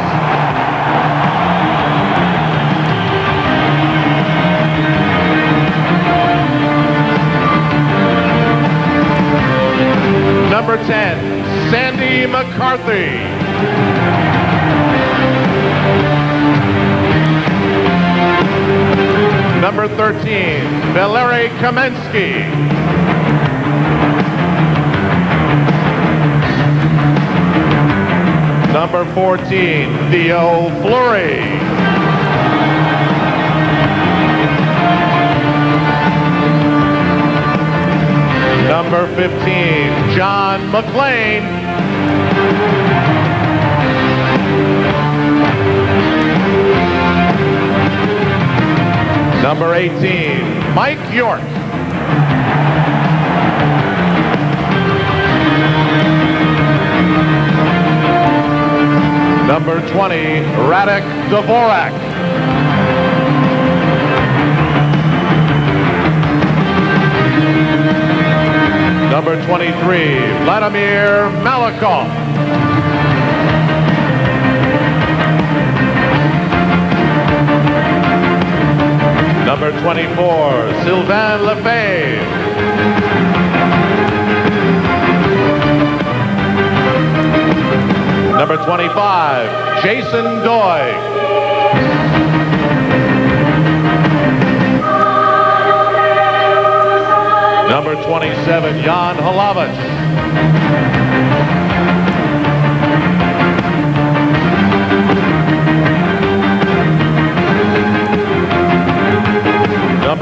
J: Number 10, Sandy McCarthy. Number 13, Valeri Kamensky. Number 14, Theo Fleury. Number 15, John McLean. Number 18, Mike York. Number 20, Radek Dvorak. Number 23, Vladimir Malakoff. Number 24, Sylvain Lefebvre. Number 25, Jason Doig. Number 27, Jan Hlavich.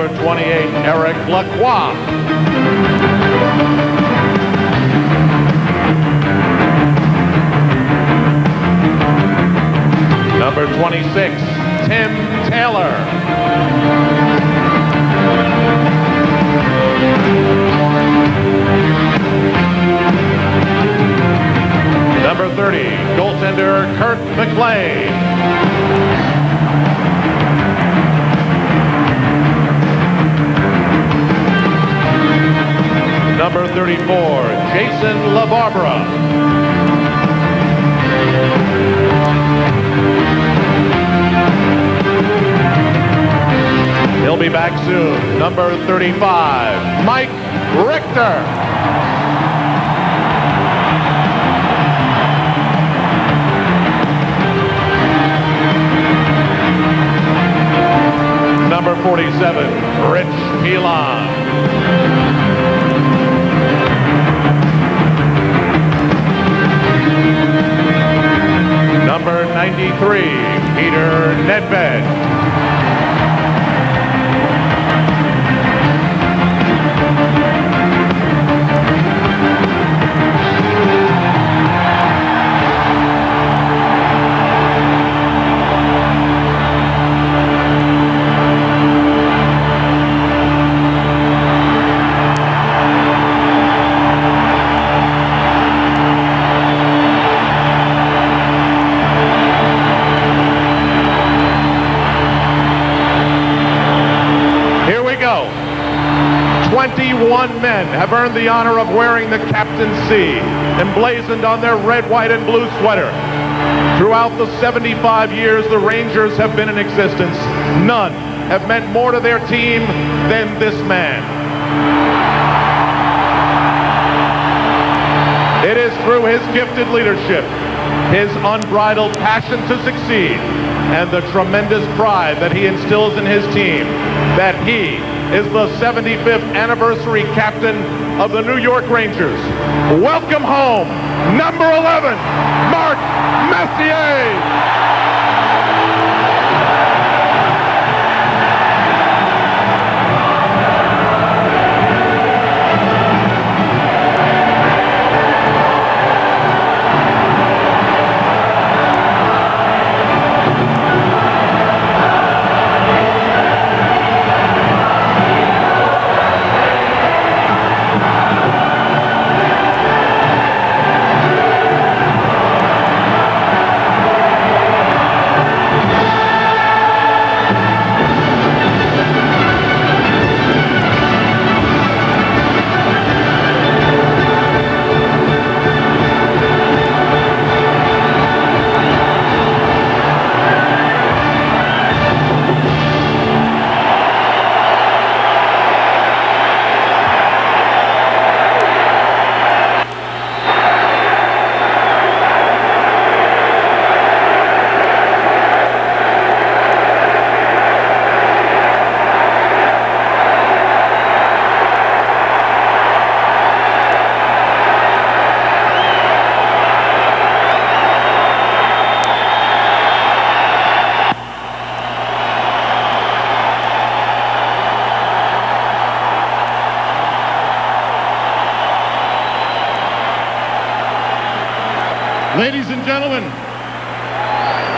J: number 28, Eric Lacroix. Number 26, Tim Taylor. Number 30, goaltender Kirk McLean. Number 34, Jason LaBarbera. He'll be back soon. Number 35, Mike Richter. Number 47, Rich Pilon. Number 93, Peter Nedved. Here we go. 21 men have earned the honor of wearing the Captain's C, emblazoned on their red, white, and blue sweater. Throughout the 75 years the Rangers have been in existence, none have meant more to their team than this man. It is through his gifted leadership, his unbridled passion to succeed, and the tremendous pride that he instills in his team that he is the 75th anniversary captain of the New York Rangers. Welcome home, number 11, Mark Messier.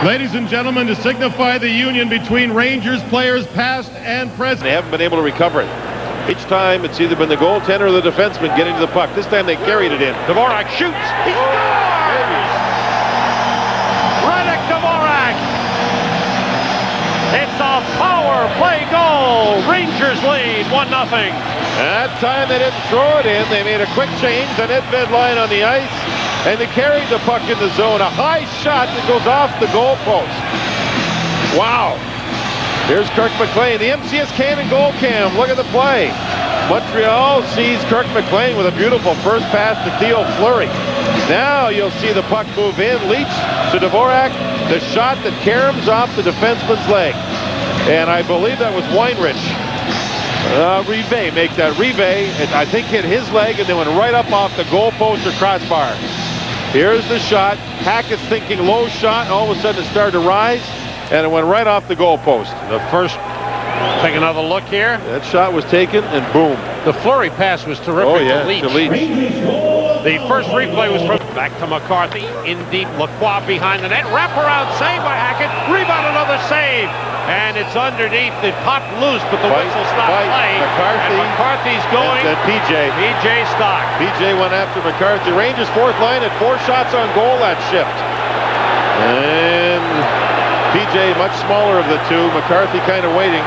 K: Ladies and gentlemen, to signify the union between Rangers players past and present.
J: They haven't been able to recover it. Each time it's either been the goaltender or the defenseman getting to the puck. This time they carried it in. Dvorak shoots. He scores!
T: Radek Dvorak. It's a power play goal. Rangers lead 1-0.
J: That time they didn't throw it in. They made a quick change. The Nedved line on the ice. And they carried the puck in the zone. A high shot that goes off the goalpost. Wow. Here's Kirk McLean. The MCS Cannon goal cam. Look at the play. Montreal sees Kirk McLean with a beautiful first pass to Theo Fleury. Now you'll see the puck move in. Leach to Dvorak. The shot that caroms off the defenseman's leg. And I believe that was Weinrich. Rive make that. Rive, I think, hit his leg and then went right up off the goalpost or crossbar. Here's the shot. Hackett's thinking low shot. All of a sudden it started to rise, and it went right off the goalpost.
T: The first
H: Take another look here.
J: That shot was taken, and boom.
H: The Fleury pass was terrific.
J: Oh, yeah,
H: to Leach. The first replay was from back to McCarthy. In deep, Lacroix behind the net. Wraparound save by Hackett. Rebound, another save. And it's underneath. It popped loose, but the whistle stopped play.
J: McCarthy.
H: And McCarthy's going.
J: And PJ.
H: PJ Stock.
J: PJ went after McCarthy. Rangers fourth line at 4 shots on goal that shift. And PJ much smaller of the two. McCarthy kind of waiting.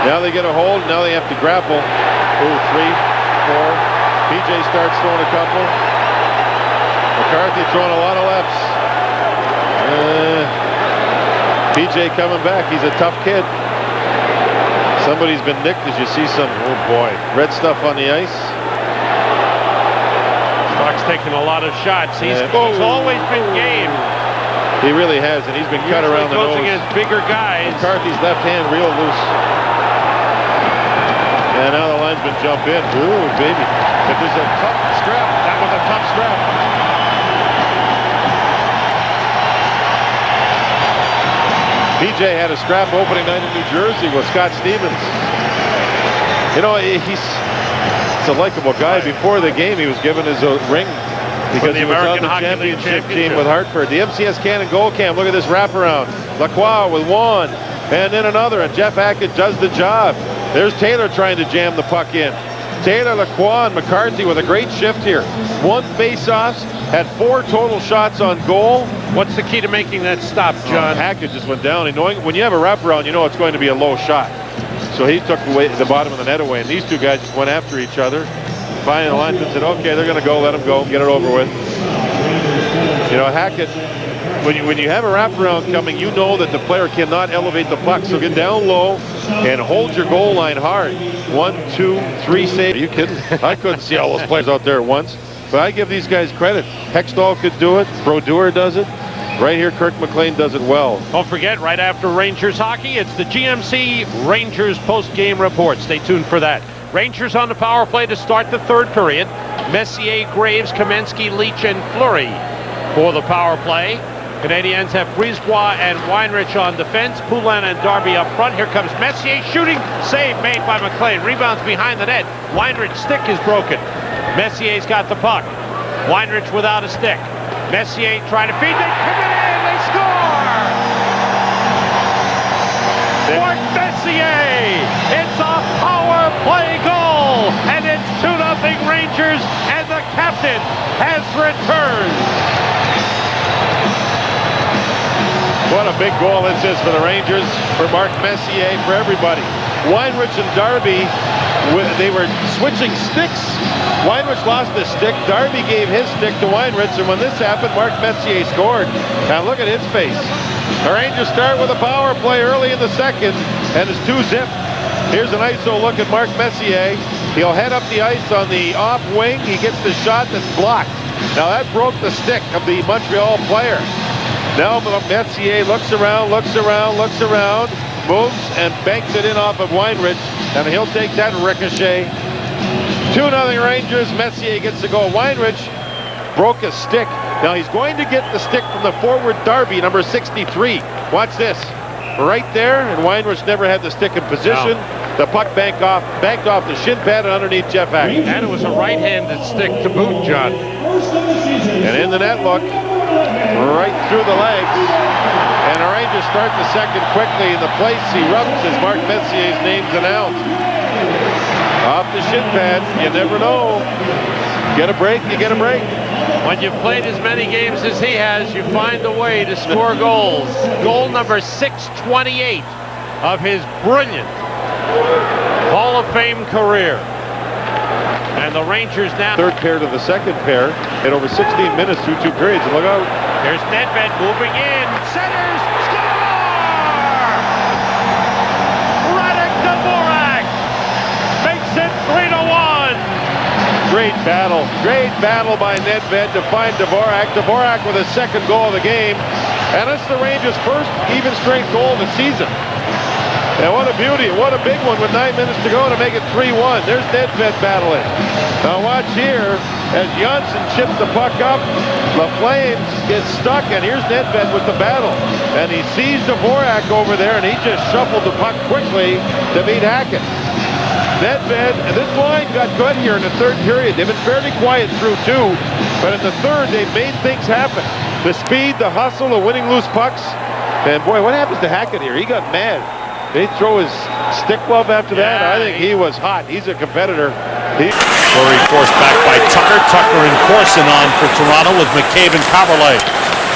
J: Now they get a hold. Now they have to grapple. 2, 3, 4. PJ starts throwing a couple. McCarthy throwing a lot of lefts. PJ coming back. He's a tough kid. Somebody's been nicked as you see some, oh boy, red stuff on the ice.
H: Stock's taking a lot of shots. He's always been game.
J: He really has, and he's been cut around the nose.
H: Against bigger guys.
J: McCarthy's left hand real loose. And now the linesman jump in. Ooh, baby. If there's a tough scrap, that was a tough scrap. PJ had a scrap opening night in New Jersey with Scott Stevens. You know, he's a likable guy. Before the game, he was given his ring because
H: the
J: he was
H: American
J: on the
H: Hockey League
J: championship team with Hartford. The MCS Cannon goal cam. Look at this wraparound. Lacroix with one, and then another, and Jeff Hackett does the job. There's Taylor trying to jam the puck in. Taylor, Lacroix, and McCarthy with a great shift here. 1 face-offs, had 4 total shots on goal.
H: What's the key to making that stop, John?
J: Hackett just went down. And knowing when you have a wraparound, you know it's going to be a low shot. So he took the bottom of the net away, and these two guys just went after each other. Finally, the linesman said, okay, they're going to go, let them go, get it over with. You know, Hackett, when you have a wraparound coming, you know that the player cannot elevate the puck. So get down low and hold your goal line hard. 1, 2, 3 saves. Are you kidding? I couldn't see all those players out there at once. But I give these guys credit. Hextall could do it. Brodeur does it. Right here, Kirk McLean does it well.
H: Don't forget, right after Rangers hockey, it's the GMC Rangers post-game report. Stay tuned for that. Rangers on the power play to start the third period. Messier, Graves, Kamensky, Leach, and Fleury for the power play. Canadiens have Brisebois and Weinrich on defense. Poulin and Darby up front. Here comes Messier shooting. Save made by McLean. Rebounds behind the net. Weinrich's stick is broken. Messier's got the puck. Weinrich without a stick. Messier trying to feed. They pin it in. They score! Mark Messier. It's a power play goal. And it's 2-0 Rangers. And the captain has returned.
J: What a big goal this is for the Rangers, for Mark Messier, for everybody. Weinrich and Darby, they were switching sticks. Weinrich lost his stick. Darby gave his stick to Weinrich, and when this happened, Mark Messier scored. Now look at his face. The Rangers start with a power play early in the second, and it's 2-0. Here's an ISO look at Mark Messier. He'll head up the ice on the off wing. He gets the shot that's blocked. Now that broke the stick of the Montreal player. Now Messier looks around, moves and banks it in off of Weinrich, and he'll take that ricochet. 2-0 Rangers. Messier gets the goal. Weinrich broke a stick. Now he's going to get the stick from the forward Darby, number 63. Watch this. Right there, and Weinrich never had the stick in position. No. The puck banked off the shin pad and underneath Jeff Hackett.
H: And it was a right-handed stick to boot, John.
J: And in the net look, right through the legs. And the Rangers start the second quickly. In the place erupts as Mark Messier's name's announced. Off the shin pads, you never know. Get a break, you get a break.
H: When you've played as many games as he has, you find a way to score goals. Goal number 628 of his brilliant Hall of Fame career. And the Rangers now...
J: Third pair to the second pair in over 16 minutes through 2 periods. Look out.
H: There's Nedved moving in. Centers! Score! Radek Dvorak makes it 3-1.
J: Great battle by Nedved to find Dvorak. Dvorak with his second goal of the game. And it's the Rangers' first even-strength goal of the season. And what a beauty, what a big one with 9 minutes to go to make it 3-1. There's Nedved battling. Now watch here as Janssen chips the puck up. LaFlamme gets stuck, and here's Nedved with the battle. And he sees Dvorak over there, and he just shuffled the puck quickly to meet Hackett. Nedved, and this line got good here in the third period. They've been fairly quiet through two, but in the third, they've made things happen. The speed, the hustle, the winning loose pucks. And boy, what happens to Hackett here? He got mad. They throw his stick glove after that. I think he was hot. He's a competitor.
H: Fleury forced back by Tucker. Tucker and Corson on for Toronto with McCabe and Kaberle.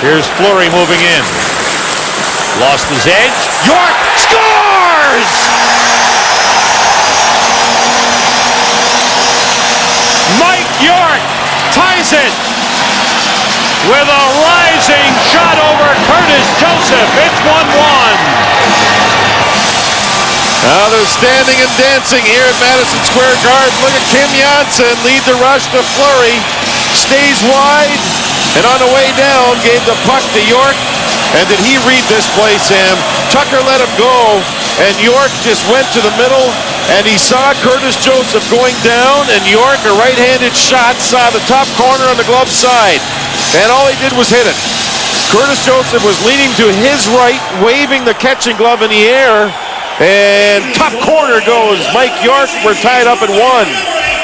H: Here's Fleury moving in. Lost his edge. York scores! Mike York ties it with a rising shot over Curtis Joseph. It's 1-1.
J: Now they're standing and dancing here at Madison Square Garden. Look at Kim Janssen lead the rush to Fleury. Stays wide, and on the way down gave the puck to York. And did he read this play, Sam? Tucker let him go, and York just went to the middle, and he saw Curtis Joseph going down, and York, a right-handed shot, saw the top corner on the glove side. And all he did was hit it. Curtis Joseph was leaning to his right, waving the catching glove in the air. And top corner goes Mike York. We're tied up at 1.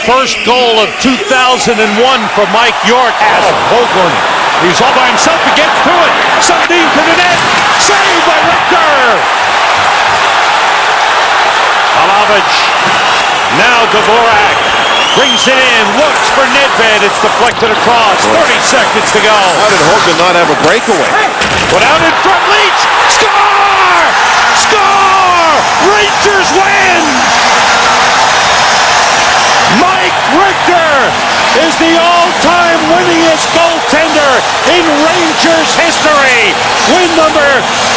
H: First goal of 2001 for Mike York. As Hoagland, he's all by himself to get through it. Sundin to the net. Saved by Richter. Alavich. Now Dvorak brings it in. Looks for Nedved. It's deflected across. 30 seconds to go.
J: How did Hoagland not have a breakaway?
H: Put out in front. Leach. Score! Score! Rangers win! Mike Richter is the all-time winningest goaltender in Rangers history. Win number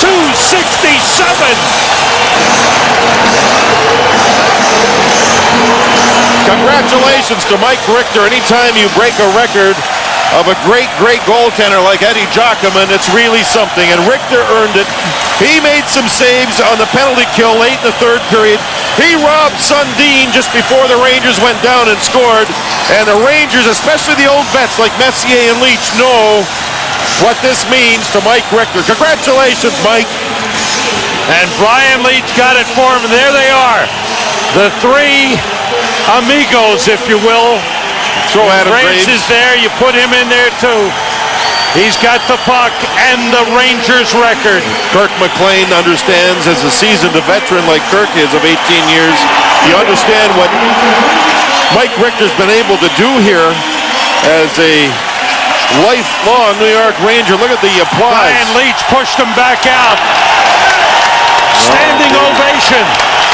H: 267.
J: Congratulations to Mike Richter. Anytime you break a record of a great, great goaltender like Eddie Giacomin, it's really something, and Richter earned it. He made some saves on the penalty kill late in the third period. He robbed Sundin just before the Rangers went down and scored, and the Rangers, especially the old vets like Messier and Leach, know what this means to Mike Richter. Congratulations, Mike.
H: And Brian Leach got it for him, and there they are. The three amigos, if you will.
J: Throw Adam
H: Graves is there. You put him in there too. He's got the puck and the Rangers record.
J: Kirk McLean understands, as a seasoned veteran like Kirk is of 18 years, you understand what Mike Richter's been able to do here as a lifelong New York Ranger. Look at the applause.
H: Brian Leach pushed him back out. Standing ovation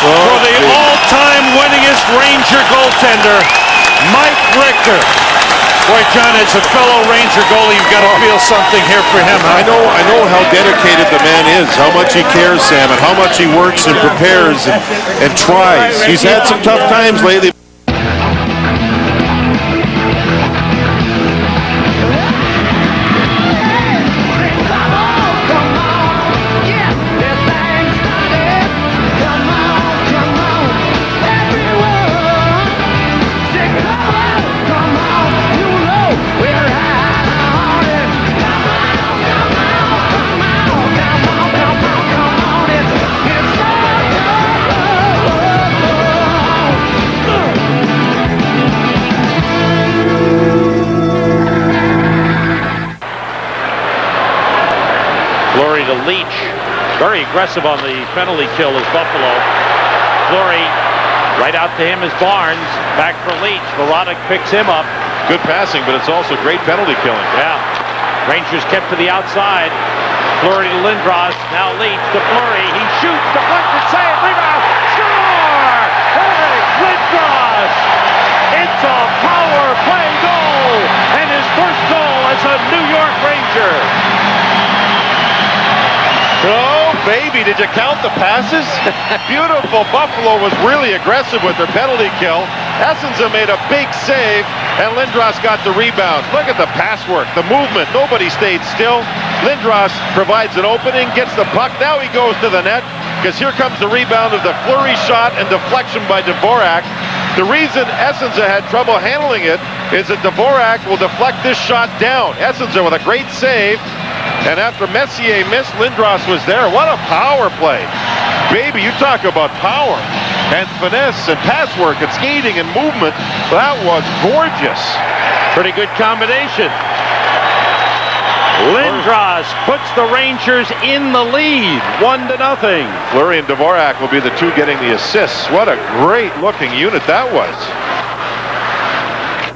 H: for the all-time winningest Ranger goaltender, Mike Richter. Boy, John, as a fellow Ranger goalie, you've got to feel something here for him. Huh?
J: I know how dedicated the man is, how much he cares, Sam, and how much he works and prepares and tries. He's had some tough times lately.
H: Fleury to Leach. Very aggressive on the penalty kill is Buffalo. Fleury right out to him is Barnes. Back for Leach. Veronik picks him up.
J: Good passing, but it's also great penalty killing.
H: Yeah. Rangers kept to the outside. Fleury to Lindros. Now Leach to Fleury. He shoots. Deflected save. Rebound. Score! Eric Lindros. It's a power play goal. And his first goal as a New York Ranger.
J: Oh, baby, did you count the passes? Beautiful. Buffalo was really aggressive with their penalty kill. Essenza made a big save, and Lindros got the rebound. Look at the pass work, the movement. Nobody stayed still. Lindros provides an opening, gets the puck. Now he goes to the net. because here comes the rebound of the Fleury shot and deflection by Dvorak. The reason Essenza had trouble handling it is that Dvorak will deflect this shot down. Essenza with a great save, and after Messier missed, Lindros was there. What a power play. Baby, you talk about power and finesse and pass work and skating and movement. That was gorgeous.
H: Pretty good combination. Lindros puts the Rangers in the lead, 1-0.
J: Fleury and Dvorak will be the two getting the assists. What a great looking unit that was.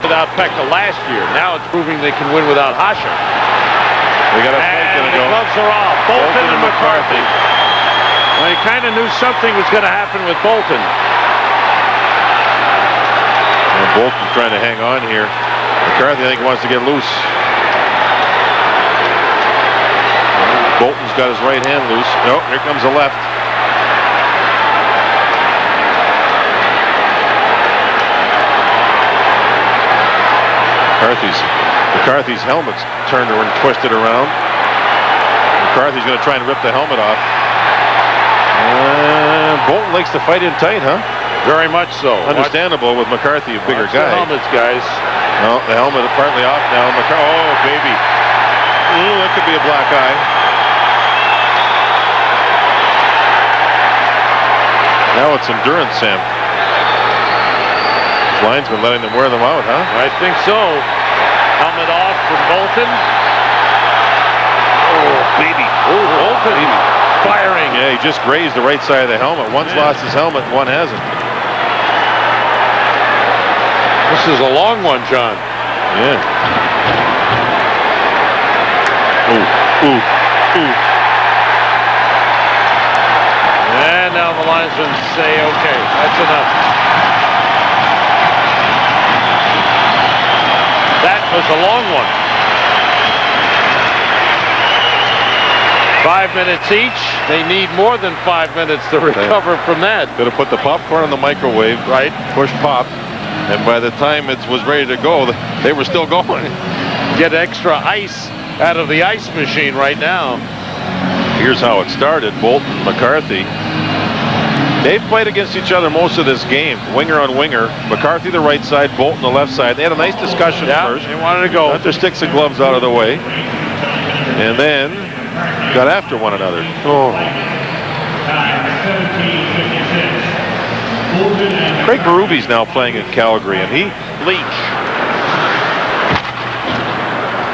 H: Without Pekka last year, now it's proving they can win without Hasha.
J: We got a
H: and the gloves are off. Bolton and McCarthy. Well, you kind of knew something was going to happen with Bolton.
J: And Bolton trying to hang on here. McCarthy, I think, wants to get loose. Bolton's got his right hand loose. Nope, here comes the left. McCarthy's helmet's turned and twisted around. McCarthy's going to try and rip the helmet off. Bolton likes to fight in tight, huh?
H: Very much so.
J: Understandable with McCarthy, a bigger guy.
H: The helmets, guys.
J: No, the helmet is partly off now. Oh, baby. Ooh, that could be a black eye. Now it's endurance, Sam. Linesman letting them wear them out, huh?
H: I think so. Helmet off from Bolton.
J: Oh, baby.
H: Oh, Bolton firing.
J: Yeah, he just grazed the right side of the helmet. One's lost his helmet, one hasn't.
H: This is a long one, John.
J: Yeah. Ooh, ooh, ooh.
H: And now the linesmen say, okay, that's enough. That was a long one. 5 minutes each. They need more than 5 minutes to recover from that.
J: Could have put the popcorn in the microwave,
H: right?
J: Push pop, and by the time it was ready to go, they were still going.
H: Get extra ice out of the ice machine right now.
J: Here's how it started. Bolton, McCarthy. They've played against each other most of this game, winger on winger. McCarthy the right side, Bolton the left side. They had a nice discussion first.
H: They wanted to go.
J: Got their sticks and gloves out of the way, and then got after one another.
H: Oh.
J: Craig Berube's now playing in Calgary, and he...
H: Leach.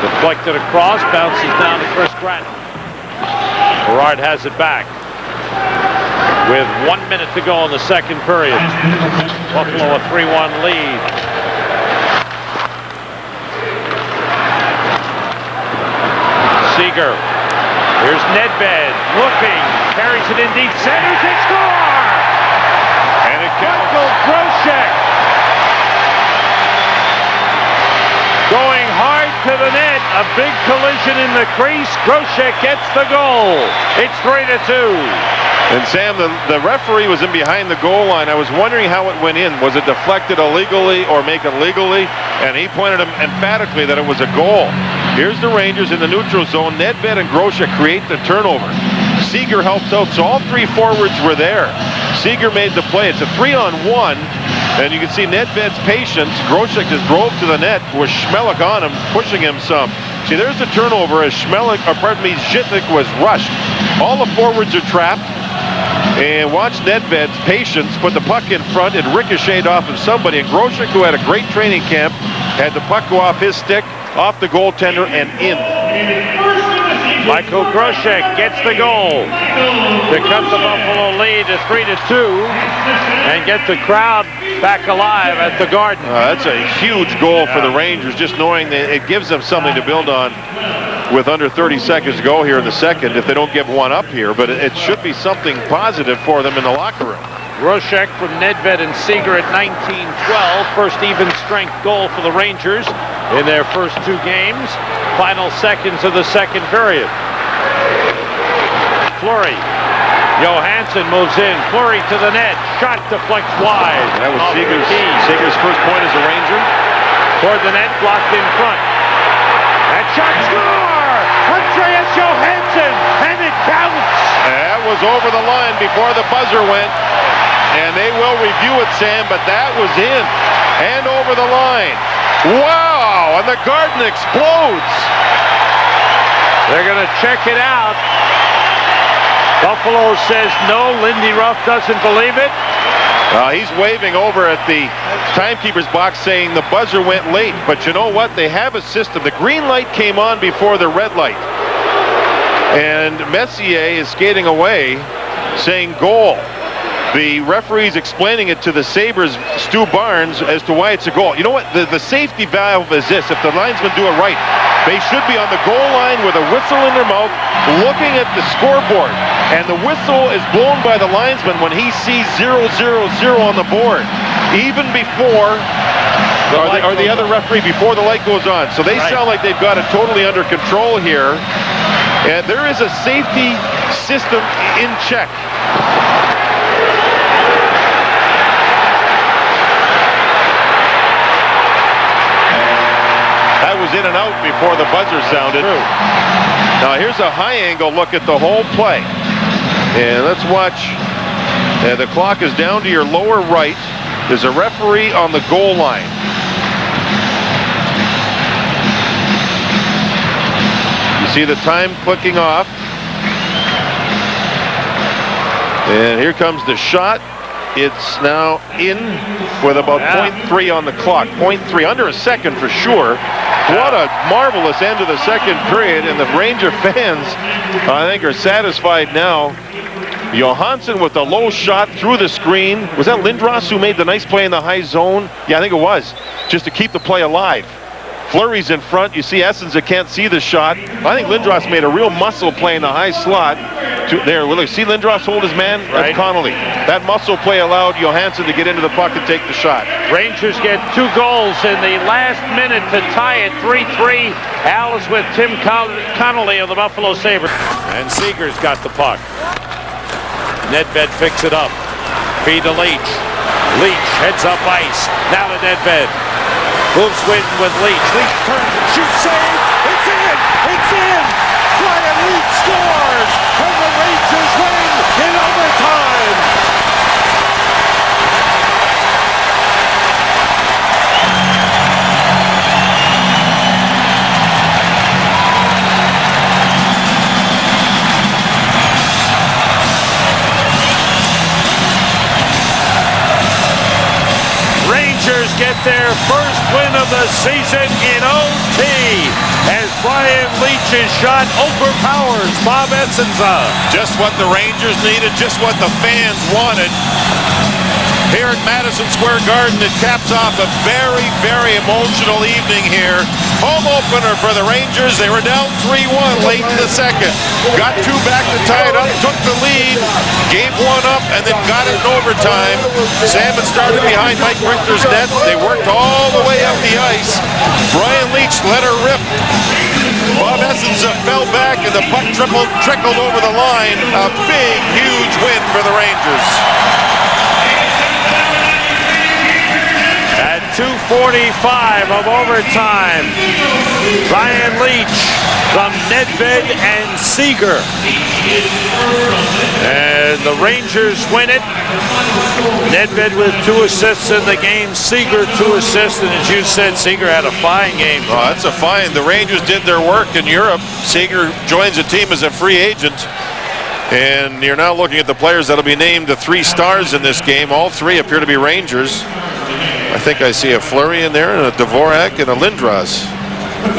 H: Deflected across, bounces down to Chris Gratton. Gerard has it back. With 1 minute to go in the second period. Buffalo a 3-1 lead. Seager. Here's Nedved looking. Carries it in deep center. They score!
J: And it counts.
H: Michael Groshek. Going hard to the net. A big collision in the crease. Groshek gets the goal. It's 3-2.
J: And Sam, the referee was in behind the goal line. I was wondering how it went in. Was it deflected illegally or make it legally? And he pointed him emphatically that it was a goal. Here's the Rangers in the neutral zone. Nedved and Groshek create the turnover. Seager helps out, so all three forwards were there. Seager made the play. It's a 3-on-1, and you can see Nedved's patience. Groshek just drove to the net with Schmelik on him, pushing him some. See, there's the turnover as Zhitnik was rushed. All the forwards are trapped. And watch Nedved's patience put the puck in front and ricocheted off of somebody. And Groshek, who had a great training camp, had the puck go off his stick, off the goaltender, and in.
H: Michael Groshek gets the goal to cut the Buffalo lead to 3-2 and get the crowd back alive at the Garden.
J: That's a huge goal for the Rangers, just knowing that it gives them something to build on with under 30 seconds to go here in the second if they don't give one up here, but it should be something positive for them in the locker room.
H: Groshek from Nedved and Seager at 19-12. First even strength goal for the Rangers in their first two games. Final seconds of the second period. Fleury. Johansson moves in. Fleury to the net. Shot deflects wide.
J: That was Seager's first point as a Ranger.
H: Toward the net, blocked in front. That shot score! Andreas Johansson, and it counts!
J: That was over the line before the buzzer went. And they will review it, Sam, but that was in and over the line. Wow, and the Garden explodes.
T: They're going to check it out. Buffalo says no. Lindy Ruff doesn't believe it.
J: He's waving over at the timekeeper's box saying the buzzer went late. But you know what? They have a system. The green light came on before the red light. And Messier is skating away saying goal. The referee's explaining it to the Sabres, Stu Barnes, as to why it's a goal. You know what? The safety valve is this. If the linesmen do it right, they should be on the goal line with a whistle in their mouth, looking at the scoreboard. And the whistle is blown by the linesman when he sees 0-0-0 on the board, even before, or the other referee, before the light goes on. So they sound like they've got it totally under control here. And there is a safety system in check. That was in and out before the buzzer sounded. Now here's a high angle look at the whole play. And let's watch. The clock is down to your lower right. There's a referee on the goal line. You see the time clicking off. And here comes the shot. It's now in with about 0.3 on the clock. 0.3, under a second for sure. What a marvelous end of the second period, and the Ranger fans, I think, are satisfied now. Johansson with the low shot through the screen. Was that Lindros who made the nice play in the high zone? Yeah, I think it was, just to keep the play alive. Fleury's in front. You see Essens that can't see the shot. I think Lindros made a real muscle play in the high slot. There, look, see Lindros hold his man? Right. That's Connolly. That muscle play allowed Johansson to get into the puck and take the shot.
T: Rangers get 2 goals in the last minute to tie it 3-3. Al is with Tim Connolly of the Buffalo Sabres. And Seager's got the puck. Nedved picks it up. Feed to Leach. Leach heads up ice. Now to Nedved. Moves Sweden with Leach. Leach turns and shoots. Save. It's in. It's in. Brian Leach scores. And the Rangers win in overtime. Rangers get their first win of the season in OT as Brian Leach's shot overpowers Bob Essens.
J: Just what the Rangers needed, just what the fans wanted. Here at Madison Square Garden, it caps off a very, very emotional evening here. Home opener for the Rangers. They were down 3-1 late in the second. Got 2 back to tie it up, took the lead, gave 1 up, and then got it in overtime. Salmon started behind Mike Richter's net. They worked all the way up the ice. Brian Leach let her rip. Bob Essens fell back, and the puck trickled over the line. A big, huge win for the Rangers.
T: At 2:45 of overtime, Brian Leach from Nedved and Seager. And the Rangers win it. Nedved with 2 assists in the game. Seager 2 assists, and as you said, Seager had a fine game.
J: Oh, that's a fine. The Rangers did their work in Europe. Seager joins the team as a free agent. And you're now looking at the players that'll be named the 3 stars in this game. All 3 appear to be Rangers. I think I see a Fleury in there, and a Dvorak, and a Lindros.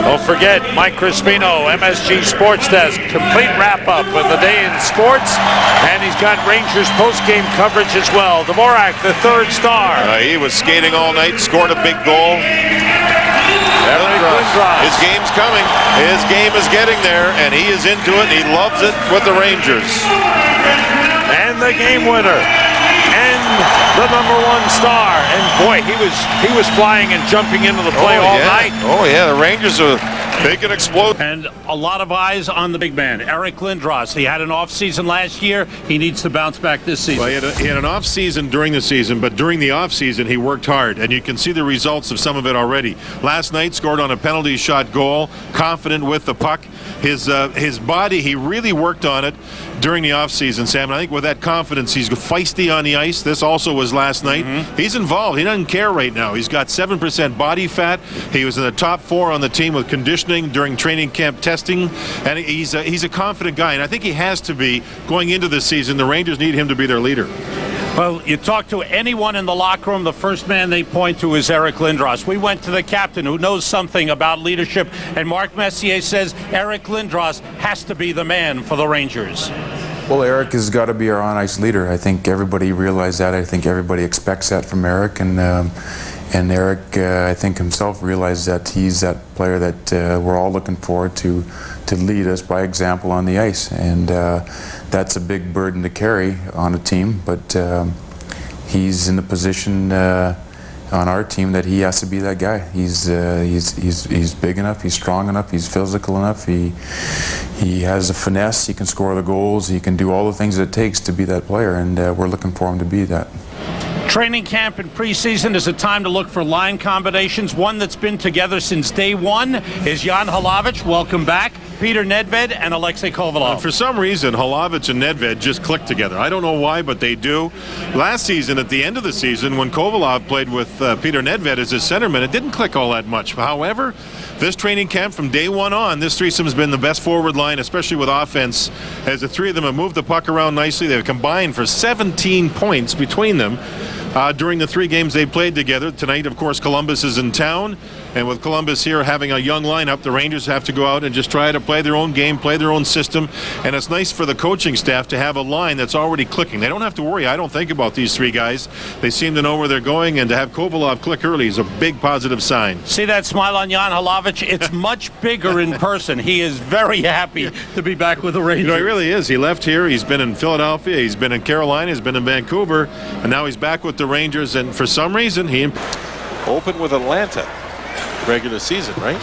T: Don't forget, Mike Crispino, MSG Sports Desk. Complete wrap-up of the day in sports. And he's got Rangers post-game coverage as well. Dvorak, the 3rd star.
J: He was skating all night, scored a big goal. His game's coming. His game is getting there, and he is into it. He loves it with the Rangers.
T: And the game winner. And the #1 star. And boy, he was flying and jumping into the play all night.
J: Oh yeah, the Rangers They can explode.
T: And a lot of eyes on the big man, Eric Lindros. He had an off season last year. He needs to bounce back this season.
J: Well, he had an off season during the season, but during the off season he worked hard, and you can see the results of some of it already. Last night scored on a penalty shot goal, confident with the puck. His body, he really worked on it during the off season, Sam. And I think with that confidence, he's feisty on the ice. This also was last night. He's involved. He doesn't care right now. He's got 7% body fat. He was in the top 4 on the team with conditioning during training camp testing, and he's a confident guy, and I think he has to be going into this season. The Rangers need him to be their leader.
T: Well, you talk to anyone in the locker room, the first man they point to is Eric Lindros. We went to the captain who knows something about leadership, and Mark Messier says Eric Lindros has to be the man for the Rangers.
I: Well, Eric has got to be our on-ice leader. I think everybody realized that. I think everybody expects that from Eric, and Eric, I think himself realized that he's that player that we're all looking forward to lead us by example on the ice, and that's a big burden to carry on a team, but he's in the position on our team that he has to be that guy. He's big enough, he's strong enough, he's physical enough, he has a finesse, he can score the goals, he can do all the things it takes to be that player, and we're looking for him to be that.
T: Training camp and preseason is a time to look for line combinations. One that's been together since day one is Jan Hlavich. Welcome back. Peter Nedved and Alexei Kovalov.
J: For some reason, Hlavich and Nedved just click together. I don't know why, but they do. Last season, at the end of the season, when Kovalov played with Peter Nedved as his centerman, it didn't click all that much. However, this training camp from day one on, this threesome has been the best forward line, especially with offense, as the three of them have moved the puck around nicely. They've combined for 17 points between them during the 3 games they played together. Tonight, of course, Columbus is in town, and with Columbus here having a young lineup, the Rangers have to go out and just try to play their own game, play their own system, and it's nice for the coaching staff to have a line that's already clicking. They don't have to worry, I don't think, about these 3 guys. They seem to know where they're going, and to have Kovalov click early is a big positive sign.
T: See that smile on Jan Hlavich? It's much bigger in person. He is very happy to be back with the Rangers.
J: You know, he really is. He left here. He's been in Philadelphia. He's been in Carolina. He's been in Vancouver. And now he's back with the Rangers. And for some reason, he opened with Atlanta. Regular season, right?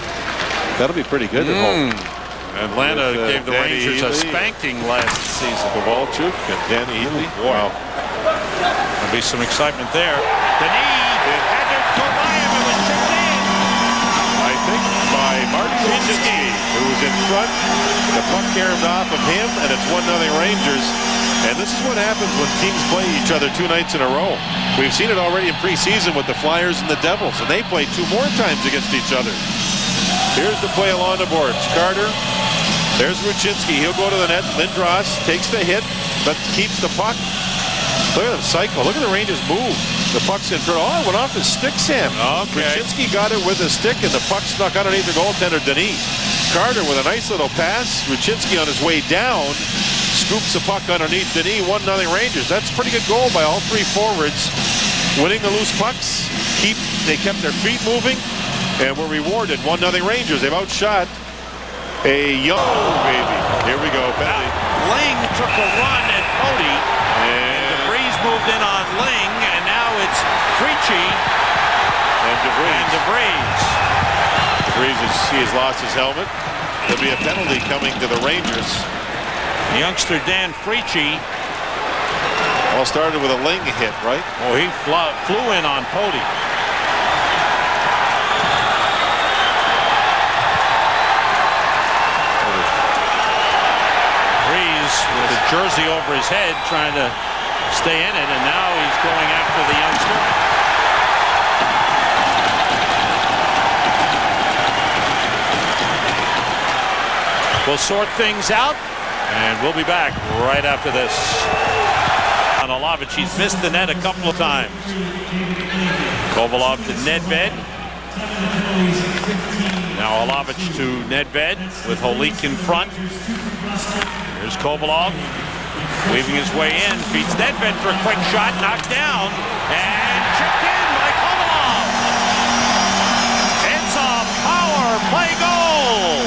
J: That'll be pretty good at home.
H: Atlanta gave the
J: Danny
H: Rangers a
J: Healy,
H: spanking last season.
J: Kovalchuk and Danny Healy.
H: Wow. There'll be some excitement there. The knee had to go by him. It was chipped in.
J: I think by Mark Winchester, who was in front. The puck carried off of him, and it's 1-0 Rangers. And this is what happens when teams play each other 2 nights in a row. We've seen it already in preseason with the Flyers and the Devils, and they played 2 more times against each other. Here's the play along the boards. Carter. There's Rucinski. He'll go to the net. Lindros takes the hit, but keeps the puck. Look at him cycle. Look at the Rangers move. The puck's in front. Oh, it went off his stick, Sam.
H: Okay.
J: Rucinski got it with a stick, and the puck snuck underneath the goaltender, Denis. Carter with a nice little pass. Rucinski on his way down scoops the puck underneath Denis. 1-0 Rangers. That's a pretty good goal by all 3 forwards. Winning the loose pucks. They kept their feet moving, and were rewarded. 1-0 Rangers. They've outshot a young baby. Here we go. Penalty.
T: Ling took a run at Cody, and DeVries moved in on Ling, and now it's Freachy
J: and DeVries. DeVries has lost his helmet. There'll be a penalty coming to the Rangers.
T: Youngster Dan Freachy.
J: All started with a Ling hit, right?
T: Oh, he flew in on Cody. Breeze with the jersey over his head trying to stay in it, and now he's going after the youngster. We'll sort things out, and we'll be back right after this. On Hlavich, he's missed the net a couple of times. Kovalov to Nedved. Now Hlavich to Nedved with Holik in front. Here's Kovalov weaving his way in, feeds Nedved for a quick shot, knocked down, and chipped in by Kovalov. It's a power play goal.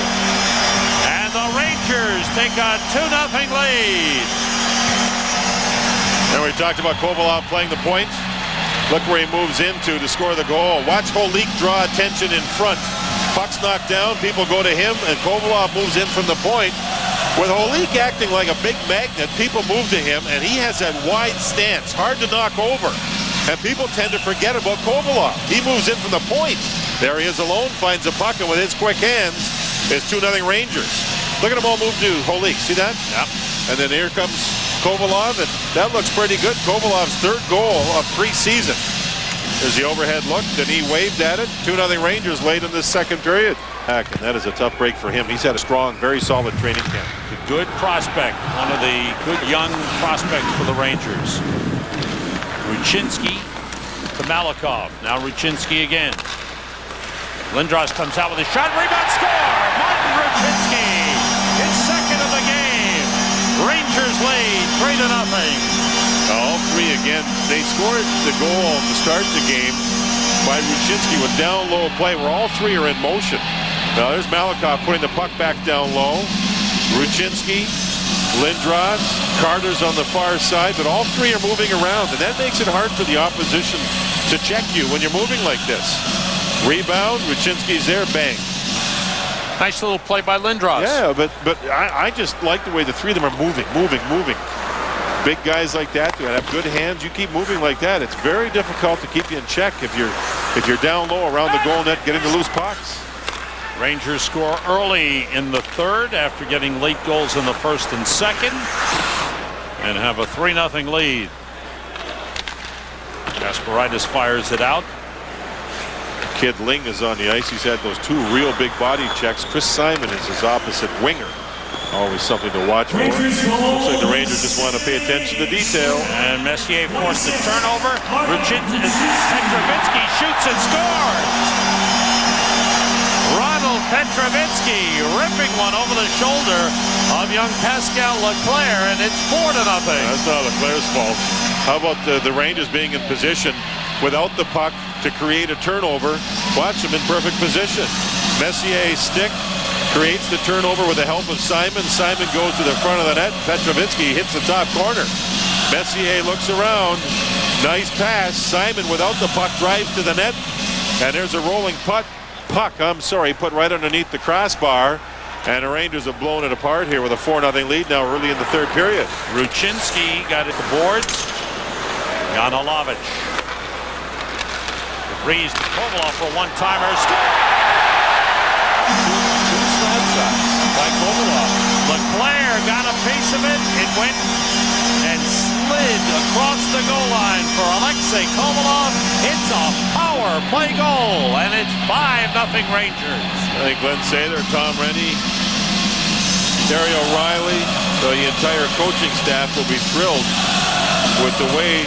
T: And the Rangers take a 2-0 lead.
J: And we talked about Kovalov playing the point. Look where he moves into to score the goal. Watch Holik draw attention in front. Puck's knocked down, people go to him, and Kovalov moves in from the point. With Holik acting like a big magnet, people move to him, and he has that wide stance, hard to knock over. And people tend to forget about Kovalov. He moves in from the point. There he is alone, finds a puck, and with his quick hands, it's 2-0 Rangers. Look at them all move to Holik. See that?
H: Yep.
J: And then here comes Kovalov, and that looks pretty good. Kovalov's third goal of preseason. There's the overhead look, and he waved at it. 2-0 Rangers late in the second period. And that is a tough break for him. He's had a strong, very solid training camp.
H: A good prospect, one of the good young prospects for the Rangers. Ruchinski to Malikov. Now Ruchinski again. Lindros comes out with a shot, rebound, score! Martin Ruchinski, his second of the game. Rangers lead 3-0.
J: All three again. They scored the goal to start the game by Ruchinski with down low play where all three are in motion. Now there's Malikov putting the puck back down low. Ruchinski, Lindros, Carter's on the far side, but all three are moving around, and that makes it hard for the opposition to check you when you're moving like this. Rebound, Ruchinski's there, bang.
H: Nice little play by Lindros.
J: Yeah, but I just like the way the three of them are moving. Big guys like that that have good hands, you keep moving like that, it's very difficult to keep you in check if you're down low around the goal net getting the loose pucks.
H: Rangers score early in the third after getting late goals in the first and second and have a 3-0 lead. Kasparaitis fires it out.
J: Kid Ling is on the ice. He's had those two real big body checks. Chris Simon is his opposite winger. Always something to watch for. Looks like the Rangers just want to pay attention to detail.
H: And Messier forced the turnover. Petrovitsky shoots and scores. Ronald Petrovitsky ripping one over the shoulder of young Pascal Leclerc, and it's 4-0.
J: That's not Leclerc's fault. How about the Rangers being in position without the puck to create a turnover? Watch them in perfect position. Messier's stick creates the turnover with the help of Simon. Simon goes to the front of the net. Petrovitsky hits the top corner. Messier looks around. Nice pass. Simon without the puck drives to the net. And there's a rolling puck, put right underneath the crossbar. And the Rangers have blown it apart here with a 4-0 lead now early in the third period.
H: Ruchinski got it to boards. Janovic. Breeze to Kovalov for a one-timer.
J: Two slap shots by Kovalov.
H: Leclerc got a piece of it. It went and slid across the goal line for Alexei Kovalov. It's a power play goal, and it's 5-0 Rangers.
J: I think Glenn Saylor, Tom Rennie, Terry O'Reilly, the entire coaching staff will be thrilled with the way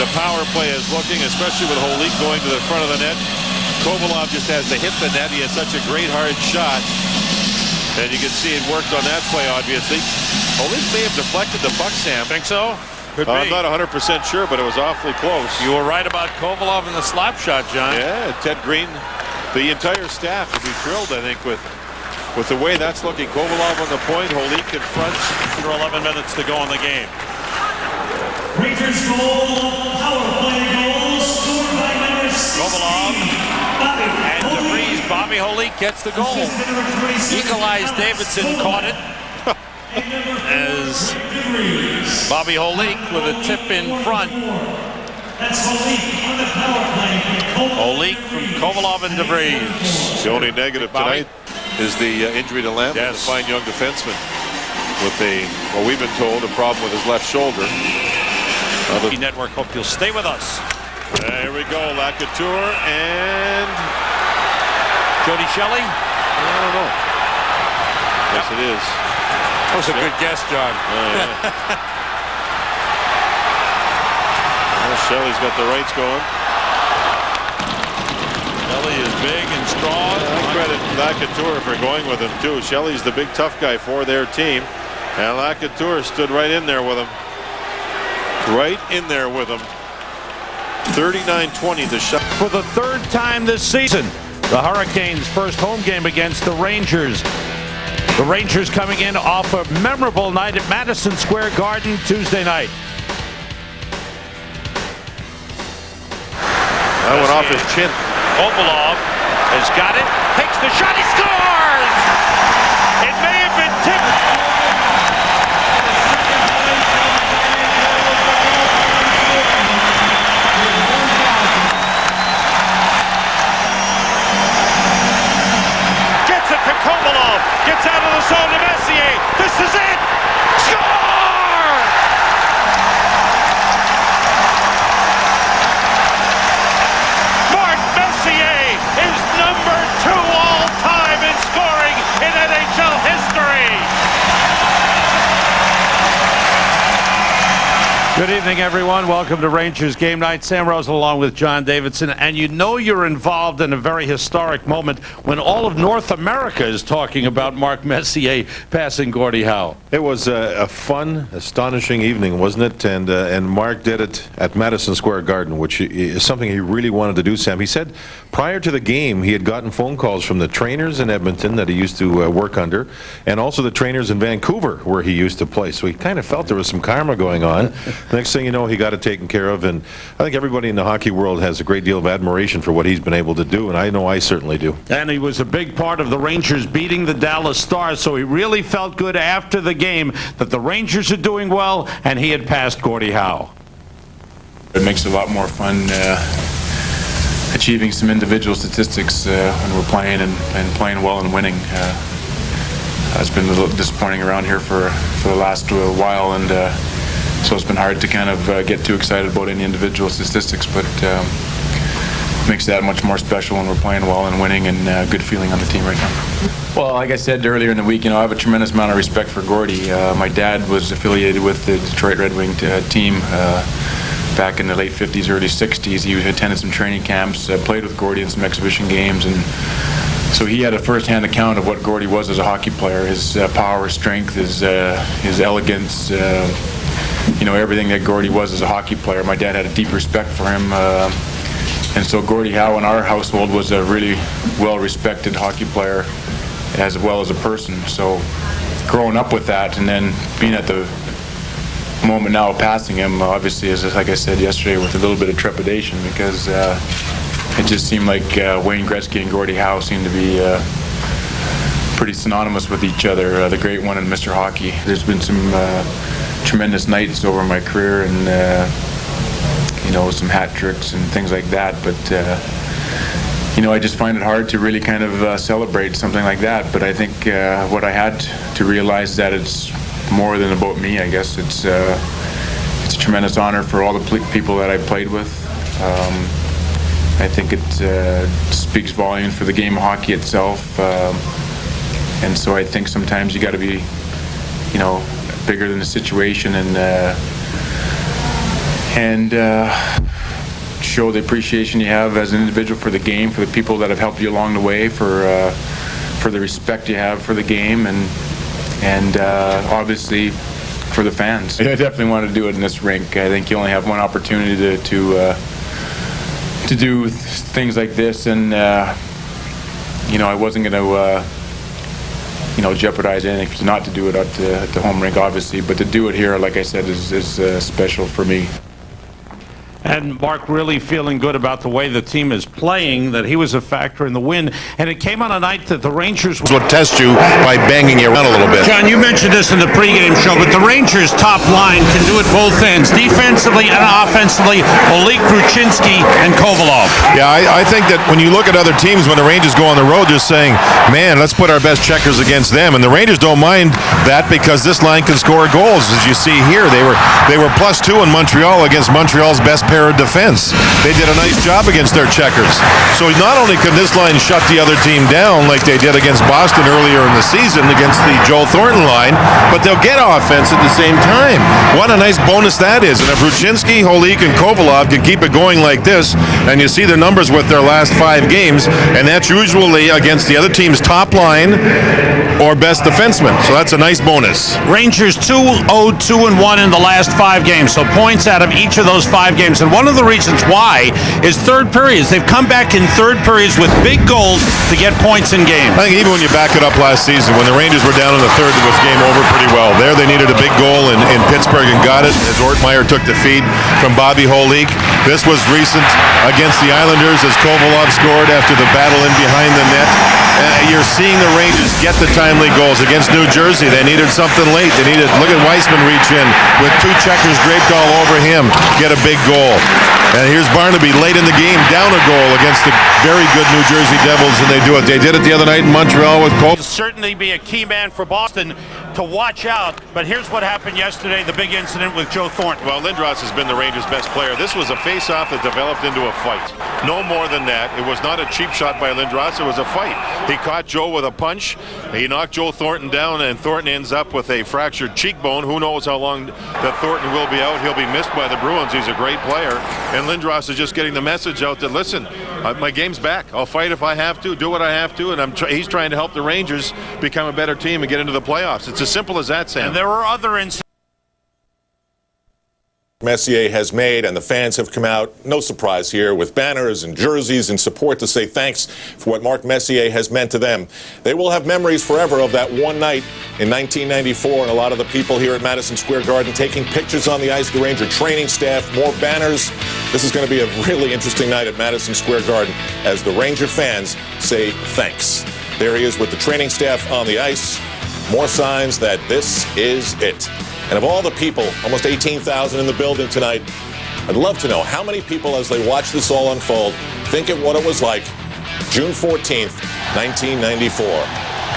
J: the power play is looking, especially with Holik going to the front of the net. Kovalov just has to hit the net. He has such a great hard shot. And you can see it worked on that play, obviously. Holik may have deflected the puck, Sam.
H: Think so? Could be.
J: I'm not 100% sure, but it was awfully close.
H: You were right about Kovalov and the slap shot, John.
J: Yeah, Ted Green, the entire staff would be thrilled, I think, with the way that's looking. Kovalov on the point, Holik in front.
H: Under 11 minutes to go in the game.
N: Rangers goal, power play goal, scored by number 16.
H: Kovalov and DeVries. Bobby Holik gets the goal. Equalized Davidson caught it as Bobby Holik with a tip in front.
N: That's Holik on the power play.
H: Holik from Kovalov and DeVries.
J: The only negative tonight is the injury to Lamb, the fine young defenseman, with what we've been told, a problem with his left shoulder.
H: Network, hope you'll stay with us.
J: There we go, Lacouture and
H: Jody Shelley?
J: I don't know. Yes, it is.
H: That was a good guess, John.
J: Well, Shelley's got the rights going.
H: Shelley is big and strong.
J: I credit Lacouture for going with him, too. Shelley's the big tough guy for their team. And Lacouture stood right in there with him. Right in there with him. 39-20 the shot.
T: For the third time this season, the Hurricanes' first home game against the Rangers. The Rangers coming in off a memorable night at Madison Square Garden Tuesday night.
J: That went off his chin.
H: Kovalov has got it.
T: takes the shot, he scores! It may have been tipped. Gets it to Kovalov, gets out of the zone to Messier. This is it! Score! Mark Messier is number 2 all-time in scoring in NHL history. Good evening, everyone. Welcome to Rangers Game Night. Sam Rosen along with John Davidson. And you know you're involved in a very historic moment when all of North America is talking about Mark Messier passing Gordie Howe.
J: It was a fun, astonishing evening, wasn't it? And Mark did it at Madison Square Garden, which is something he really wanted to do, Sam. He said prior to the game, he had gotten phone calls from the trainers in Edmonton that he used to work under, and also the trainers in Vancouver, where he used to play. So he kind of felt there was some karma going on. Next thing you know, he got it taken care of, and I think everybody in the hockey world has a great deal of admiration for what he's been able to do, and I know I certainly do.
T: And he was a big part of the Rangers beating the Dallas Stars, so he really felt good after the game that the Rangers are doing well, and he had passed Gordie Howe.
O: It makes it a lot more fun achieving some individual statistics when we're playing and playing well and winning. It's been a little disappointing around here for the last while, and so it's been hard to kind of get too excited about any individual statistics, but makes that much more special when we're playing well and winning, and good feeling on the team right now. Well, like I said earlier in the week, I have a tremendous amount of respect for Gordie. My dad was affiliated with the Detroit Red Wing team back in the late 50s, early 60s. He attended some training camps, played with Gordie in some exhibition games, and so he had a first-hand account of what Gordie was as a hockey player, his power, strength, his elegance, everything that Gordie was as a hockey player. My dad had a deep respect for him, and so Gordie Howe in our household was a really well-respected hockey player as well as a person. So growing up with that and then being at the moment now of passing him, obviously, as like I said yesterday, with a little bit of trepidation, because it just seemed like Wayne Gretzky and Gordie Howe seemed to be pretty synonymous with each other, the great one and Mr. Hockey. There's been some tremendous nights over my career, and some hat tricks and things like that, but I just find it hard to really kind of celebrate something like that. But I think what I had to realize is that it's more than about me. I guess it's a tremendous honor for all the people that I played with. I think it speaks volumes for the game of hockey itself, and so I think sometimes you got to be, bigger than the situation, and show the appreciation you have as an individual for the game, for the people that have helped you along the way, for the respect you have for the game, and obviously for the fans. I definitely want to do it in this rink. I think you only have one opportunity to do things like this, and I wasn't going to jeopardize anything not to do it at the home rink, obviously, but to do it here, like I said, is special for me.
T: And Mark really feeling good about the way the team is playing, that he was a factor in the win. And it came on a night that the Rangers
J: would test you by banging you around a little bit.
T: John, you mentioned this in the pregame show, but the Rangers' top line can do it both ends, defensively and offensively. Oleg, Kruchinski, and Kovalov.
J: Yeah, I think that when you look at other teams, when the Rangers go on the road, they're saying, man, let's put our best checkers against them. And the Rangers don't mind that because this line can score goals. As you see here, they were +2 in Montreal against Montreal's best pair of defense. They did a nice job against their checkers. So not only can this line shut the other team down like they did against Boston earlier in the season against the Joel Thornton line, but they'll get offense at the same time. What a nice bonus that is. And if Kruchinski, Holik, and Kovalov can keep it going like this, and you see the numbers with their last 5 games, and that's usually against the other team's top line or best defenseman. So that's a nice bonus.
T: Rangers 2-0-2-1 in the last 5 games, so points out of each of those 5 games. And one of the reasons why is third periods. They've come back in third periods with big goals to get points in games.
J: I think even when you back it up last season, when the Rangers were down in the third, it was game over pretty well. There they needed a big goal in Pittsburgh and got it as Ortmeyer took the feed from Bobby Holik. This was recent against the Islanders as Kovalov scored after the battle in behind the net. seeing the Rangers get the timely goals against New Jersey. They needed something late. Look at Weissman reach in with 2 checkers draped all over him, get a big goal. And here's Barnaby late in the game, down a goal against the very good New Jersey Devils, and they do it. They did it the other night in Montreal with Cole.
H: Certainly be a key man for Boston to watch out. But here's what happened yesterday, the big incident with Joe Thornton.
J: Well, Lindros has been the Rangers' best player. This was a face-off that developed into a fight. No more than that. It was not a cheap shot by Lindros. It was a fight. He caught Joe with a punch. He knocked Joe Thornton down, and Thornton ends up with a fractured cheekbone. Who knows how long that Thornton will be out. He'll be missed by the Bruins. He's a great player. And Lindros is just getting the message out that, listen, my game's back. I'll fight if I have to, do what I have to, and he's trying to help the Rangers become a better team and get into the playoffs. It's as simple as that, Sam.
H: And there were other incidents.
Q: Messier has made, and the fans have come out, no surprise here, with banners and jerseys and support to say thanks for what Mark Messier has meant to them. They will have memories forever of that one night in 1994, and a lot of the people here at Madison Square Garden taking pictures on the ice, the Ranger training staff, more banners. This is going to be a really interesting night at Madison Square Garden as the Ranger fans say thanks. There he is with the training staff on the ice. More signs that this is it. And of all the people, almost 18,000 in the building tonight, I'd love to know how many people, as they watch this all unfold, think of what it was like June 14th, 1994.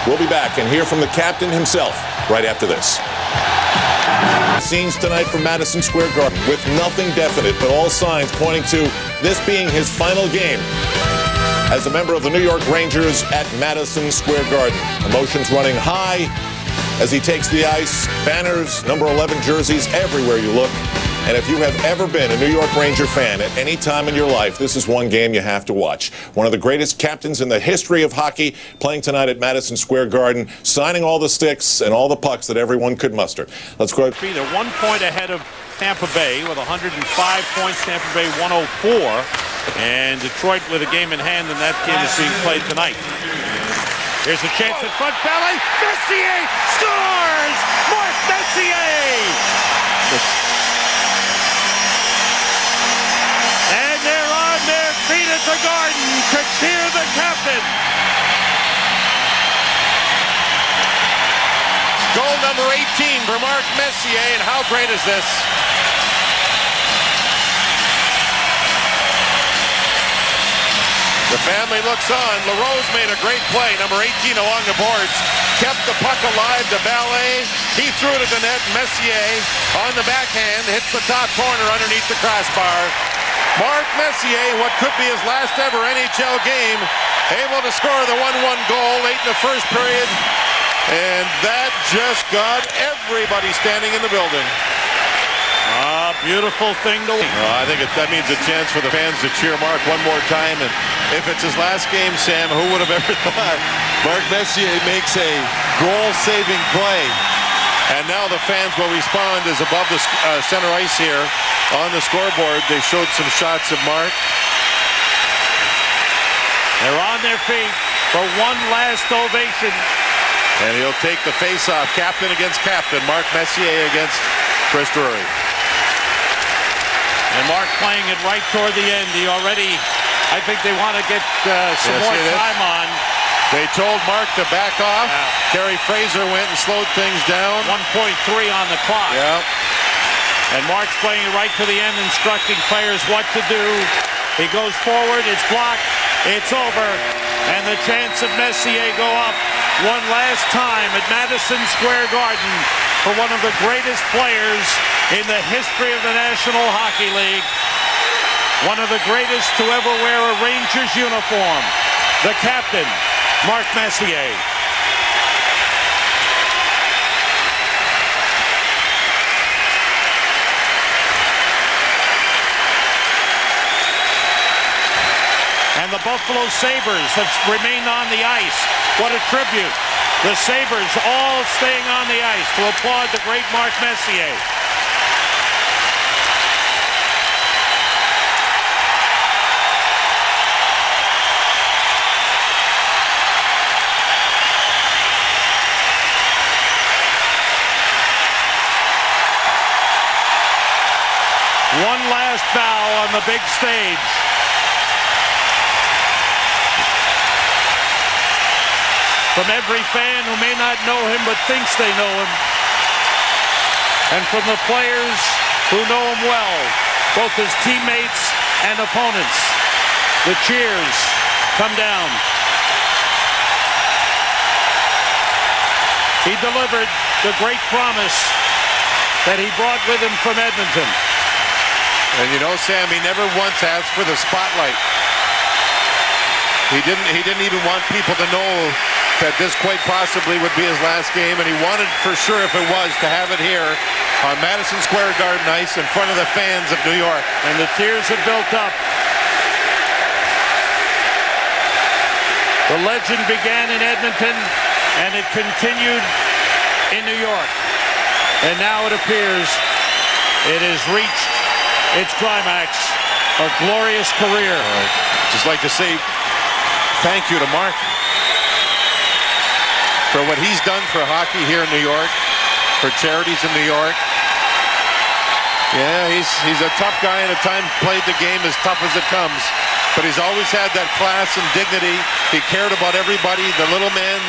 Q: We'll be back and hear from the captain himself right after this. Scenes tonight from Madison Square Garden with nothing definite, but all signs pointing to this being his final game as a member of the New York Rangers at Madison Square Garden. Emotions running high as he takes the ice, banners, number 11 jerseys everywhere you look. And if you have ever been a New York Ranger fan at any time in your life, this is one game you have to watch. One of the greatest captains in the history of hockey playing tonight at Madison Square Garden, signing all the sticks and all the pucks that everyone could muster. Let's go.
H: They're 1 point ahead of Tampa Bay with 105 points, Tampa Bay 104. And Detroit with a game in hand, and that game is being played tonight. Here's a chance at front belly. Messier scores! Mark Messier! And they're on their feet at the Garden to cheer the captain.
J: Goal number 18 for Mark Messier, and how great is this? The family looks on. LaRose made a great play. Number 18 along the boards. Kept the puck alive to Ballet. He threw it at the net. Messier on the backhand. Hits the top corner underneath the crossbar. Mark Messier, what could be his last ever NHL game, able to score the 1-1 goal late in the first period. And that just got everybody standing in the building.
H: Beautiful thing to win.
J: I think that means a chance for the fans to cheer Mark one more time. And if it's his last game, Sam, who would have ever thought Mark Messier makes a goal-saving play? And now the fans will respond as above the center ice here on the scoreboard. They showed some shots of Mark.
H: They're on their feet for one last ovation.
J: And he'll take the face-off, captain against captain. Mark Messier against Chris Drury.
H: And Mark playing it right toward the end. He already, I think they want to get some more time on.
J: They told Mark to back off. Yeah. Kerry Fraser went and slowed things down.
H: 1.3 on the clock.
J: Yeah.
H: And Mark's playing it right to the end, instructing players what to do. He goes forward, it's blocked, it's over. And the chance of Messier go up one last time at Madison Square Garden for one of the greatest players in the history of the National Hockey League. One of the greatest to ever wear a Rangers uniform. The captain, Mark Messier. And the Buffalo Sabres have remained on the ice. What a tribute. The Sabres all staying on the ice to applaud the great Mark Messier. One last bow on the big stage.
T: from every fan who may not know him but thinks they know him, and from the players who know him well, both his teammates and opponents. The cheers come down. He delivered the great promise that he brought with him from Edmonton.
J: And you know, Sam, he never once asked for the spotlight. He didn't even want people to know that this quite possibly would be his last game, and he wanted for sure, if it was, to have it here on Madison Square Garden ice in front of the fans of New York.
T: And the tears have built up. The legend began in Edmonton, and it continued in New York. And now it appears it has reached its climax, a glorious career.
J: Just like to say thank you to Mark for what he's done for hockey here in New York, for charities in New York. Yeah, he's a tough guy, and at times played the game as tough as it comes. But he's always had that class and dignity. He cared about everybody, the little man,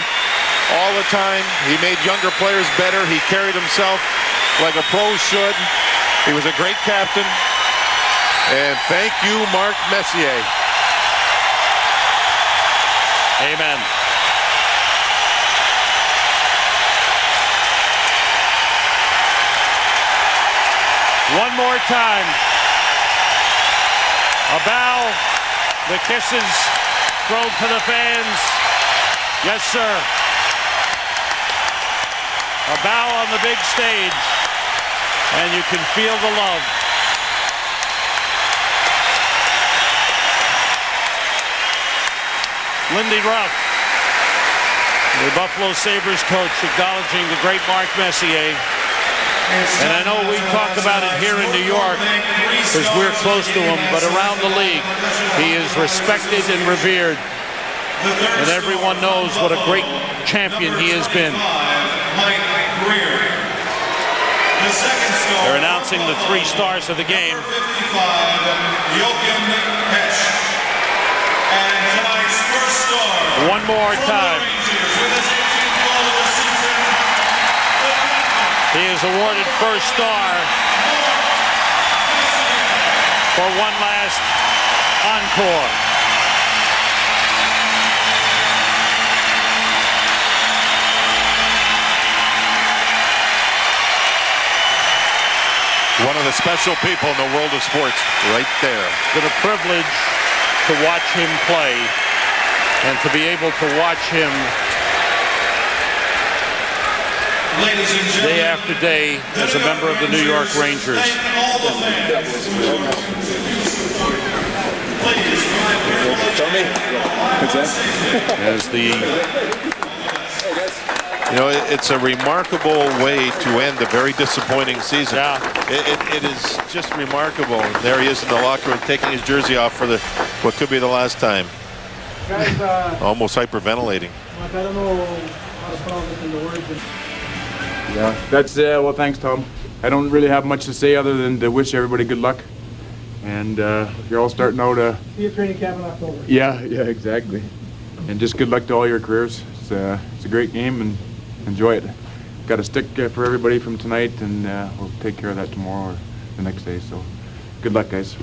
J: all the time. He made younger players better. He carried himself like a pro should. He was a great captain. And thank you, Mark Messier.
T: Amen. One more time. A bow, the kisses thrown to the fans. Yes, sir. A bow on the big stage, and you can feel the love. Lindy Ruff, the Buffalo Sabres coach, acknowledging the great Mark Messier. And I know we talk about it here in New York because we're close to him, but around the league, he is respected and revered. And everyone knows what a great champion he has been. They're announcing the 3 stars of the game. One more time. He is awarded first star for one last encore.
J: One of the special people in the world of sports, right there.
T: It's been a privilege to watch him play and to be able to watch him day after day as a member of the New York Rangers. As the
J: it's a remarkable way to end a very disappointing season.
T: Yeah.
J: It is just remarkable. And there he is in the locker room taking his jersey off for what could be the last time.
R: Guys,
J: almost hyperventilating.
R: I don't know how to put this into words.
S: Yeah, that's well, thanks, Tom. I don't really have much to say other than to wish everybody good luck. And you're all starting out.
R: See you training camp in October.
S: Yeah, exactly. And just good luck to all your careers. It's a great game, and enjoy it. Got a stick for everybody from tonight, and we'll take care of that tomorrow or the next day. So, good luck, guys.